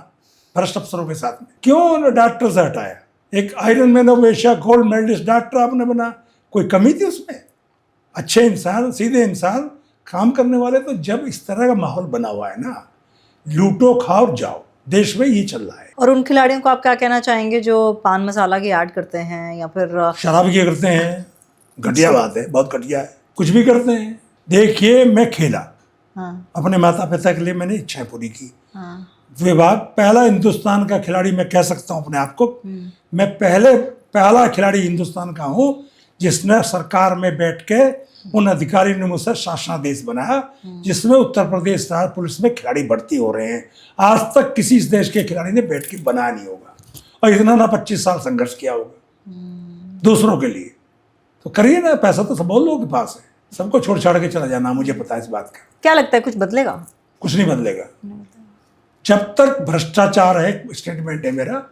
भ्रष्ट अफसरों के साथ में। क्यों डॉक्टर से हटाया? एक iron man of Asia gold medallist doctor आपने बना, कोई कमी थी उसमें? अच्छे इंसान, सीधे इंसान, काम करने वाले। तो जब इस तरह का माहौल बना हुआ है ना, लूटो खाओ जाओ, देश में ये चल रहा है। और उन खिलाड़ियों को आप क्या कहना चाहेंगे जो पान मसाला की ऐड करते हैं या फिर शराब की करते हैं? घटिया बात है, बहुत घटिया है। कुछ भी करते हैं। देखिए मैं खेला, अपने माता पिता के लिए मैंने इच्छाएं पूरी की। विभाग पहला हिंदुस्तान का खिलाड़ी मैं कह सकता हूँ अपने आप को। मैं पहला खिलाड़ी हिंदुस्तान का हूँ जिसने सरकार में बैठ के उन अधिकारी ने मुझसे शासनादेश बनाया, जिसमें उत्तर प्रदेश राज्य पुलिस में खिलाड़ी भर्ती हो रहे हैं। आज तक किसी इस देश के खिलाड़ी ने बैठ के बनाया नहीं होगा, और इतना ना 25 साल संघर्ष किया होगा दूसरों के लिए। तो करिए ना, पैसा तो सब बहुत लोगों के पास है, सबको छोड़ छाड़ के चला जाना। मुझे पता है इस बात का। क्या लगता है कुछ बदलेगा? कुछ नहीं बदलेगा जब तक भ्रष्टाचार है। स्टेटमेंट है मेरा,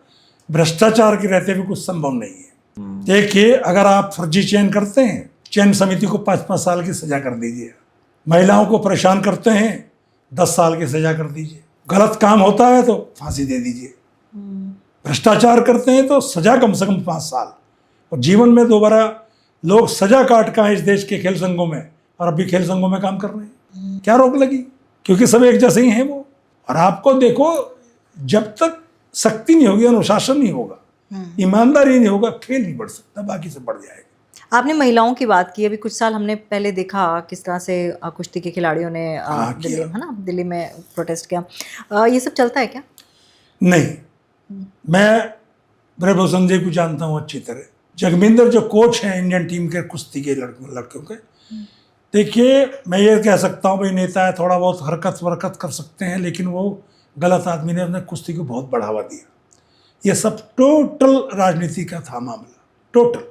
भ्रष्टाचार के रहते हुए कुछ संभव नहीं है। देखिए अगर आप फर्जी चयन करते हैं, चयन समिति को 5-5 साल की सजा कर दीजिए। महिलाओं को परेशान करते हैं, 10 साल की सजा कर दीजिए। गलत काम होता है तो फांसी दे दीजिए। भ्रष्टाचार करते हैं तो सजा कम से कम 5 साल। और जीवन में दोबारा लोग सजा काट का इस देश के खेल संघों में, और अभी खेल संघों में काम कर रहे हैं। क्या रोक लगी? क्योंकि सब एक जैसे ही हैं वो। और आपको देखो, जब तक सख्ती नहीं होगी, अनुशासन नहीं होगा, ईमानदारी नहीं होगा, खेल नहीं बढ़ सकता, बाकी से बढ़ जाएगा। आपने महिलाओं की बात की। अभी कुछ साल हमने पहले देखा किस तरह से कुश्ती के खिलाड़ियों ने दिल्ली, है ना, दिल्ली में प्रोटेस्ट किया। ये सब चलता है क्या? नहीं, मैं ब्रजभूषण जी को जानता हूँ अच्छी तरह। जगमिंदर जो कोच हैं इंडियन टीम के कुश्ती के लड़कों के, देखिए मैं ये कह सकता हूँ भाई नेता है, थोड़ा बहुत हरकत वरकत कर सकते हैं, लेकिन वो गलत आदमी ने अपने कुश्ती को बहुत बढ़ावा दिया। ये सब टोटल राजनीति का था मामला, टोटल।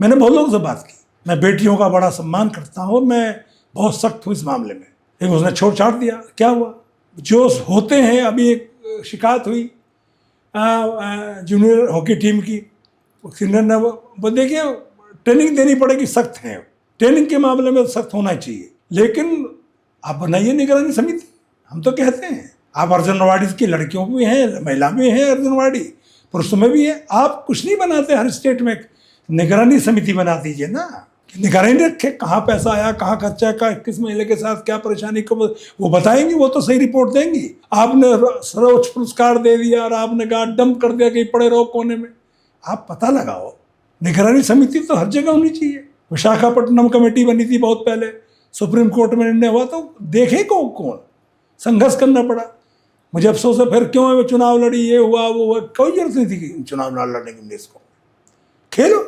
मैंने बहुत लोगों से बात की, मैं बेटियों का बड़ा सम्मान करता हूँ, मैं बहुत सख्त हूँ इस मामले में, लेकिन उसने छोड़ छाड़ दिया। क्या हुआ? जो होते हैं, अभी एक शिकायत हुई जूनियर हॉकी टीम की, सीनियर ने वो देखिए ट्रेनिंग देनी पड़ेगी, सख्त है ट्रेनिंग के मामले में, सख्त होना चाहिए। लेकिन आप बनाइए निगरानी समिति। हम तो कहते हैं आप अर्जुनवाड़ी की लड़कियों भी हैं, महिला भी हैं, अर्जुनवाड़ी पुरुषों में भी है। आप कुछ नहीं बनाते, हर स्टेट में निगरानी समिति बना दीजिए ना, निगरानी रखे कहाँ पैसा आया, कहाँ खर्चा, किस महिला के साथ क्या परेशानी को वो बताएंगी, वो तो सही रिपोर्ट देंगी। आपने सर्वोच्च पुरस्कार दे दिया और आपने कहा डंप कर दिया कि पड़े रहो कोने में। आप पता लगाओ, निगरानी समिति तो हर जगह होनी चाहिए। विशाखापट्टनम कमेटी बनी थी बहुत पहले, सुप्रीम कोर्ट में निर्णय हुआ, तो देखे कौन संघर्ष करना पड़ा। मुझे अफसोस है, फिर क्यों है चुनाव लड़ी, ये हुआ वो हुआ, कोई जरूरत नहीं थी कि चुनाव ना लड़ने की। देश को खेलो,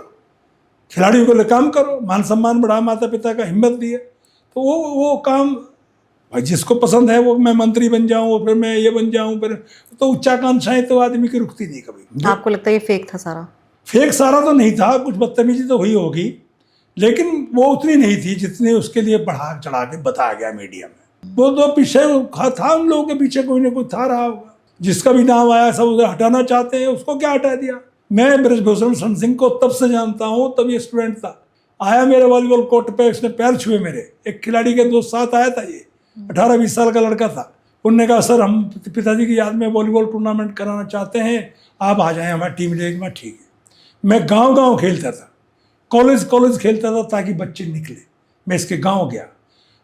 खिलाड़ियों को लिए काम करो, मान सम्मान बढ़ा, माता पिता का हिम्मत दिए, तो वो काम भाई जिसको पसंद है वो, मैं मंत्री बन जाऊं, फिर मैं ये बन जाऊं, फिर तो उच्चाकांक्षाएं तो आदमी की रुकती नहीं कभी। आपको लगता है ये फेक था सारा? फेक सारा तो नहीं था, कुछ बदतमीजी तो हुई होगी, लेकिन वो उतनी नहीं थी जितनी उसके लिए बढ़ा चढ़ा के बताया गया मीडिया में। वो तो पीछे था, उन लोगों के पीछे कोई ना कोई था रहा होगा, जिसका भी नाम आया सब उसे हटाना चाहते हैं, उसको क्या हटा दिया। मैं ब्रजभूषण सिंह को तब से जानता हूँ, तब ये स्टूडेंट था, आया मेरे वॉलीबॉल कोर्ट पे, उसने पैर छुए मेरे। एक खिलाड़ी के दोस्त साथ आया था, ये 18-20 साल का लड़का था, उन्होंने कहा सर हम पिताजी की याद में वॉलीबॉल टूर्नामेंट कराना चाहते हैं, आप आ जाएं हमारी टीम लेके। मैं ठीक है। मैं गांव खेलता था, कॉलेज खेलता था ताकि बच्चे निकले। मैं इसके गांव गया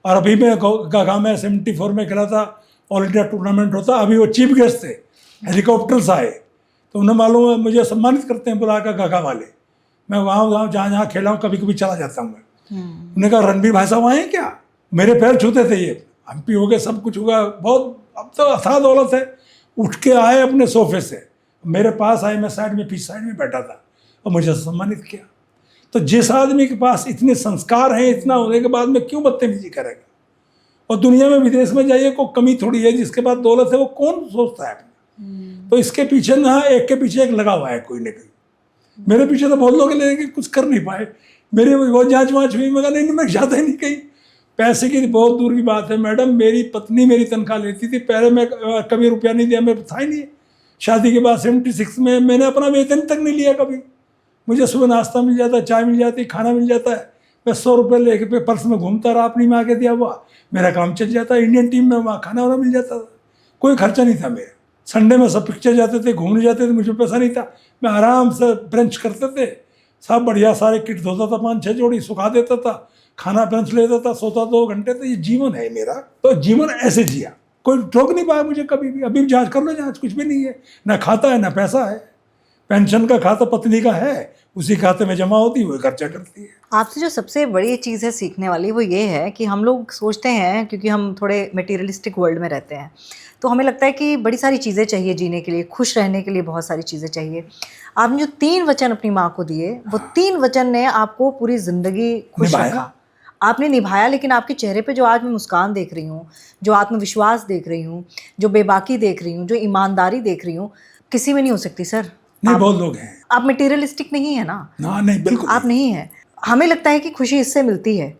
और अभी मैं गाँव में 74 में खेला था, ऑल इंडिया टूर्नामेंट होता। अभी वो चीफ गेस्ट थे, हेलीकॉप्टर से आए, तो उन्हें मालूम है मुझे सम्मानित करते हैं बुला कर गागा वाले। मैं गाँव जहाँ खेला हूँ कभी कभी चला जाता हूँ मैं। उन्होंने कहा रणबीर भाई साहब आए क्या? मेरे पैर छूते थे, ये एमपी हो गए, सब कुछ होगा, बहुत अब तो अथाह दौलत है। उठ के आए अपने सोफे से, मेरे पास आए, मैं साइड में पीछे साइड में बैठा था और मुझे सम्मानित किया। तो जिस आदमी के पास इतने संस्कार हैं, इतना होने के बाद में क्यों बदतमीजी करेगा? और दुनिया में विदेश में जाइए, कोई कमी थोड़ी है, जिसके पास दौलत है वो कौन सोचता है? तो इसके पीछे ना एक के पीछे एक लगा हुआ है कोई ना कोई। मेरे पीछे तो बहुत लोग लेकिन कुछ कर नहीं पाए। मेरी वो जांच वाँच हुई, मगर नहीं मैं जाता ही नहीं कहीं। पैसे की बहुत दूर की बात है मैडम, मेरी पत्नी मेरी तनख्वाह लेती थी, पहले मैं कभी रुपया नहीं दिया, मेरे था ही नहीं। शादी के बाद 76 में मैंने अपना वेतन तक नहीं लिया कभी। मुझे सुबह नाश्ता मिल जाता, चाय मिल जाती, खाना मिल जाता है, मैं 100 रुपये लेके पे पर्स में घूमता रहा, अपनी माँ के दिया हुआ, मेरा काम चल जाता। इंडियन टीम में वहाँ खाना वाना मिल जाता था, कोई खर्चा नहीं था मेरा। संडे में सब पिक्चर जाते थे, घूमने जाते थे, मुझे पैसा नहीं था, मैं आराम से ब्रंच करते थे, सब बढ़िया सारे किट धोता था, 5-6 जोड़ी सुखा देता था, खाना ब्रंच लेता था, सोता 2 घंटे। तो ये जीवन है मेरा, तो जीवन ऐसे जिया, कोई रोक नहीं पाया मुझे कभी भी। अभी जांच कर लो, जांच कुछ भी नहीं है, ना खाता है ना पैसा है। पेंशन का खाता पत्नी का है, उसी खाते में जमा होती है, वही खर्चा करती है। आपसे जो सबसे बड़ी चीज़ है सीखने वाली, वो ये है कि हम लोग सोचते हैं, क्योंकि हम थोड़े मटेरियलिस्टिक वर्ल्ड में रहते हैं, तो हमें लगता है कि बड़ी सारी चीज़ें चाहिए जीने के लिए, खुश रहने के लिए बहुत सारी चीज़ें चाहिए। आपने जो 3 वचन अपनी माँ को दिए, वो 3 वचन ने आपको पूरी ज़िंदगी खुश निभाया। रखा, आपने निभाया। लेकिन आपके चेहरे पे जो आज मैं मुस्कान देख रही हूँ, जो आत्मविश्वास देख रही हूँ, जो बेबाकी देख रही हूँ, जो ईमानदारी देख रही हूँ, किसी में नहीं हो सकती सर। नहीं, बहुत लोग हैं। आप मटेरियलिस्टिक नहीं है ना? ना, नहीं, बिल्कुल आप नहीं है। हमें लगता है कि खुशी इससे मिलती है,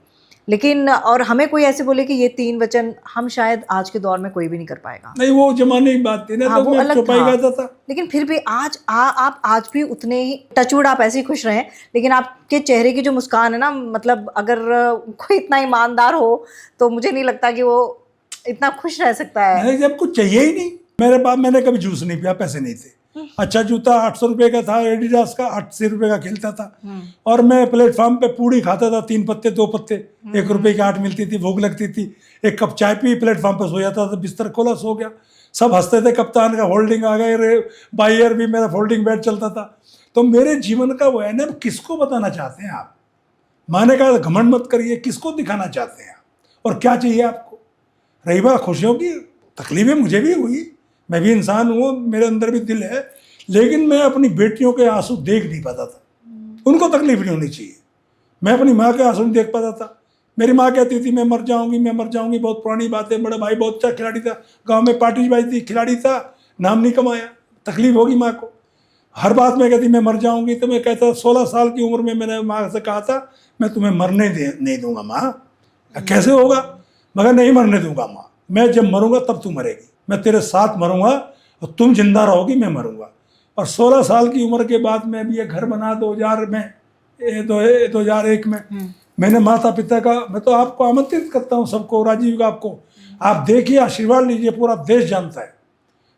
लेकिन और हमें कोई ऐसे बोले कि ये 3 वचन हम शायद आज के दौर में कोई भी नहीं कर पाएगा। नहीं, वो जमाने की बात थी ना, हाँ, तो वो मैं अलग चौपाई था। गाता था। लेकिन फिर भी आज आप आज भी उतने ही टचवुड, आप ऐसे ही खुश रहें। लेकिन आपके चेहरे की जो मुस्कान है ना, मतलब अगर कोई इतना ईमानदार हो तो मुझे नहीं लगता कि वो इतना खुश रह सकता है। नहीं, जब कुछ चाहिए ही नहीं मेरे पास, मैंने कभी जूस नहीं पिया, पैसे नहीं थे। अच्छा जूता 800 रुपये का था, एडिडास का 80 रुपये का खेलता था, और मैं प्लेटफॉर्म पे पूड़ी खाता था, 3 पत्ते 2 पत्ते, 1 रुपये की 8 मिलती थी, भूख लगती थी, 1 कप चाय पी, प्लेटफॉर्म पे सो जाता था, बिस्तर खोला सो गया। सब हंसते थे, कप्तान का फोल्डिंग आ गए रे, बायर भी मेरा फोल्डिंग बेड चलता था। तो मेरे जीवन का वो है ना, किसको बताना चाहते हैं आप? माँ ने कहा घमंड मत करिए, किसको दिखाना चाहते हैं आप, और क्या चाहिए आपको? रही बात खुशियों की, तकलीफें मुझे भी हुई, मैं भी इंसान हूँ, मेरे अंदर भी दिल है, लेकिन मैं अपनी बेटियों के आंसू देख नहीं पाता था, उनको तकलीफ नहीं होनी चाहिए। मैं अपनी माँ के आंसू नहीं देख पाता था। मेरी माँ कहती थी मैं मर जाऊंगी, मैं मर जाऊंगी, बहुत पुरानी बात है। बड़ा भाई बहुत अच्छा खिलाड़ी था, गांव में पार्टी बाजी थी, खिलाड़ी था, नाम नहीं कमाया, तकलीफ होगी माँ को। हर बात में कहती मैं मर जाऊंगी, तो मैं कहता 16 साल की उम्र में मैंने माँ से कहा था मैं तुम्हें मरने नहीं दूंगा माँ। कैसे होगा? मगर नहीं मरने दूंगा माँ, मैं जब मरूंगा तब तू मरेगी, मैं तेरे साथ मरूंगा और तुम जिंदा रहोगी, मैं मरूंगा। और 16 साल की उम्र के बाद मैं भी ये घर बना 2001 में। मैंने माता पिता का, मैं तो आपको आमंत्रित करता हूँ सबको, राजीव का आपको, आप देखिए, आशीर्वाद लीजिए, पूरा देश जानता है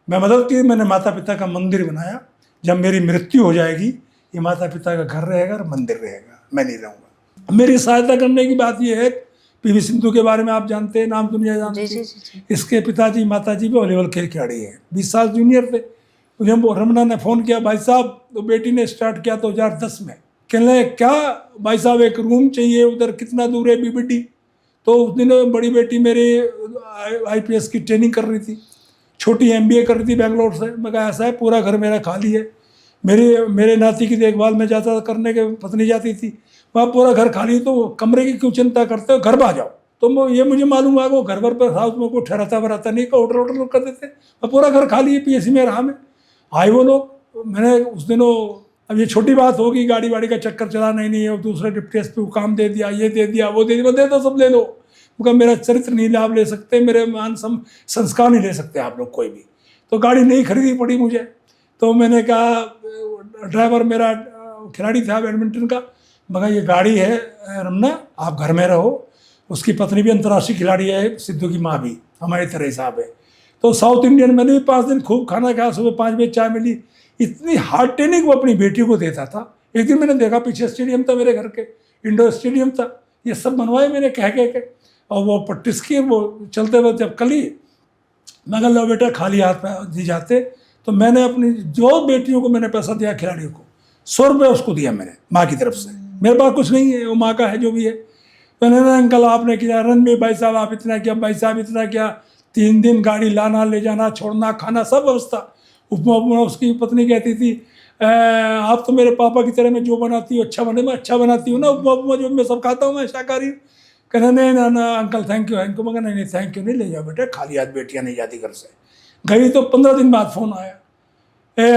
मैं मदद की। मैंने माता पिता का मंदिर बनाया, जब मेरी मृत्यु हो जाएगी ये माता पिता का घर रहेगा और मंदिर रहेगा, मैं नहीं रहूँगा। मेरी सहायता करने की बात यह है, पीवी सिंधु के बारे में आप जानते हैं, नाम दुनिया जानती है। इसके पिताजी माताजी भी वॉलीबॉल खेल खिलाड़ी हैं, 20 साल जूनियर थे। मुझे रमना ने फ़ोन किया, भाई साहब तो बेटी ने स्टार्ट किया 2010 में, कहने क्या भाई साहब एक रूम चाहिए, उधर कितना दूर है बीबीडी। तो उस दिन बड़ी बेटी मेरी IPS की ट्रेनिंग कर रही थी, छोटी MBA कर रही थी बेंगलोर से। मैं कहा ऐसा है, पूरा घर मेरा खाली है, मेरे नाती की देखभाल में जाता था करने के, पत्नी जाती थी, वहाँ पूरा घर खाली, तो कमरे की क्यों चिंता करते हो, घर में आ जाओ। तो ये मुझे मालूम है वो घर पर हाउस में कोई ठहराता वराता नहीं, का होटल कर देते, और पूरा घर खाली है। PSC में रहा मैं, आए वो लोग, मैंने उस दिनों, अब ये छोटी बात होगी, गाड़ी वाड़ी का चक्कर चलाना ही नहीं है, दूसरे डिप्टी SP को काम दे दिया, ये दे दिया, वो दे दिया, दे दो सब ले लो, क्योंकि मेरा चरित्र नहीं लाभ ले सकते, मेरे मान संस्कार नहीं ले सकते आप लोग कोई भी। तो गाड़ी नहीं खरीदी पड़ी मुझे। तो मैंने कहा, ड्राइवर मेरा खिलाड़ी था बैडमिंटन का, मगर ये गाड़ी है रमना, आप घर में रहो। उसकी पत्नी भी अंतर्राष्ट्रीय खिलाड़ी है, सिद्धू की माँ भी हमारी तरह हिसाब है। तो साउथ इंडियन मैंने भी 5 दिन खूब खाना खाया, सुबह 5 बजे चाय मिली। इतनी हार्ड ट्रेनिंग वो अपनी बेटी को देता था। एक दिन मैंने देखा, पीछे स्टेडियम था मेरे घर के, इंडोर स्टेडियम था, ये सब बनवाए मैंने कह के और वो प्रैक्टिस की। वो चलते वक्त जब कली मैं कहा लो बेटा खाली हाथ में दी जाते, तो मैंने अपनी जो बेटियों को मैंने पैसा दिया खिलाड़ियों को 100 रुपये उसको दिया मैंने माँ की तरफ से। मेरे पास कुछ नहीं है, वो माँ का है जो भी है। मैंने ना अंकल आपने किया, रणबीर भाई साहब आप इतना किया, भाई साहब इतना किया, 3 दिन गाड़ी लाना ले जाना छोड़ना खाना सब व्यवस्था। उपमा उसकी पत्नी कहती थी आप तो मेरे पापा की तरह मैं जो बनाती हूँ अच्छा बने, मैं अच्छा बनाती हूँ ना उपमा जो मैं सब खाता हूँ, मैं शाकाहारी। कहना नहीं ना ना अंकल थैंक यू इनको। मगर नहीं थैंक यू नहीं, ले जाओ बेटा, खाली हाथ बेटियाँ नहीं जाती घर से। गई तो 15 दिन बाद फ़ोन आया,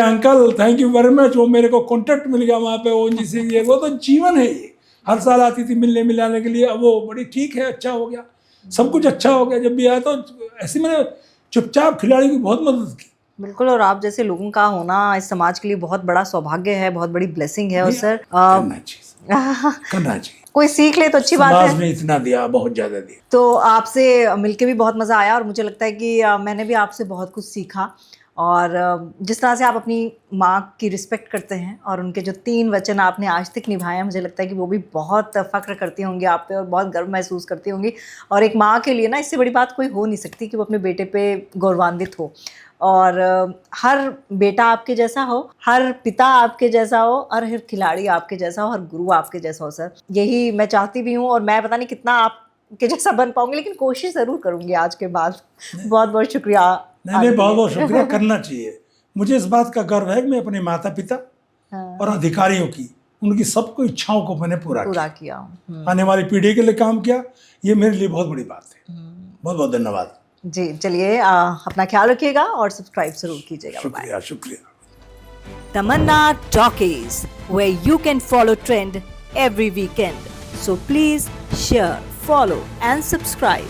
uncle thank you very much, वो मेरे को कॉन्टेक्ट मिल गया वहाँ पे ONGC से। ये वो तो जीवन है, ये हर साल आती थी मिलने मिलाने के लिए। अब वो बड़ी ठीक है, अच्छा हो गया, सब कुछ अच्छा हो गया। जब भी आया तो ऐसे मैंने चुपचाप खिलाड़ी की बहुत मदद की। बिल्कुल, और आप जैसे लोगों का होना इस समाज के लिए बहुत बड़ा सौभाग्य है, बहुत बड़ी ब्लेसिंग है। और सर करना चाहिए, कोई सीख ले तो अच्छी बात समाज है। ने इतना दिया, बहुत ज़्यादा दिया। तो आपसे मिलके भी बहुत मज़ा आया और मुझे लगता है कि मैंने भी आपसे बहुत कुछ सीखा। और जिस तरह से आप अपनी माँ की रिस्पेक्ट करते हैं और उनके जो 3 वचन आपने आज तक निभाए हैं, मुझे लगता है कि वो भी बहुत फ़ख्र करती होंगी आप पे और बहुत गर्व महसूस करती होंगी। और एक माँ के लिए ना इससे बड़ी बात कोई हो नहीं सकती कि वो अपने बेटे पे गौरवान्वित हो। और हर बेटा आपके जैसा हो, हर पिता आपके जैसा हो, और हर खिलाड़ी आपके जैसा हो, हर गुरु आपके जैसा हो। सर यही मैं चाहती भी हूँ, और मैं पता नहीं कितना आपके जैसा बन पाऊंगी, लेकिन कोशिश ज़रूर करूँगी आज के बाद। बहुत बहुत शुक्रिया। नहीं बहुत बहुत शुक्रिया, करना चाहिए। मुझे इस बात का गर्व है कि मैं अपने माता पिता और अधिकारियों की उनकी सबको इच्छाओं को मैंने पूरा किया। आने वाली पीढ़ी के लिए काम किया, ये मेरे लिए बहुत बड़ी बात है। बहुत बहुत धन्यवाद जी। चलिए अपना ख्याल रखिएगा और सब्सक्राइब जरूर कीजिएगा। शुक्रिया शुक्रिया। Tamanna Talkies, where you can follow trend every weekend. So please share, follow and subscribe.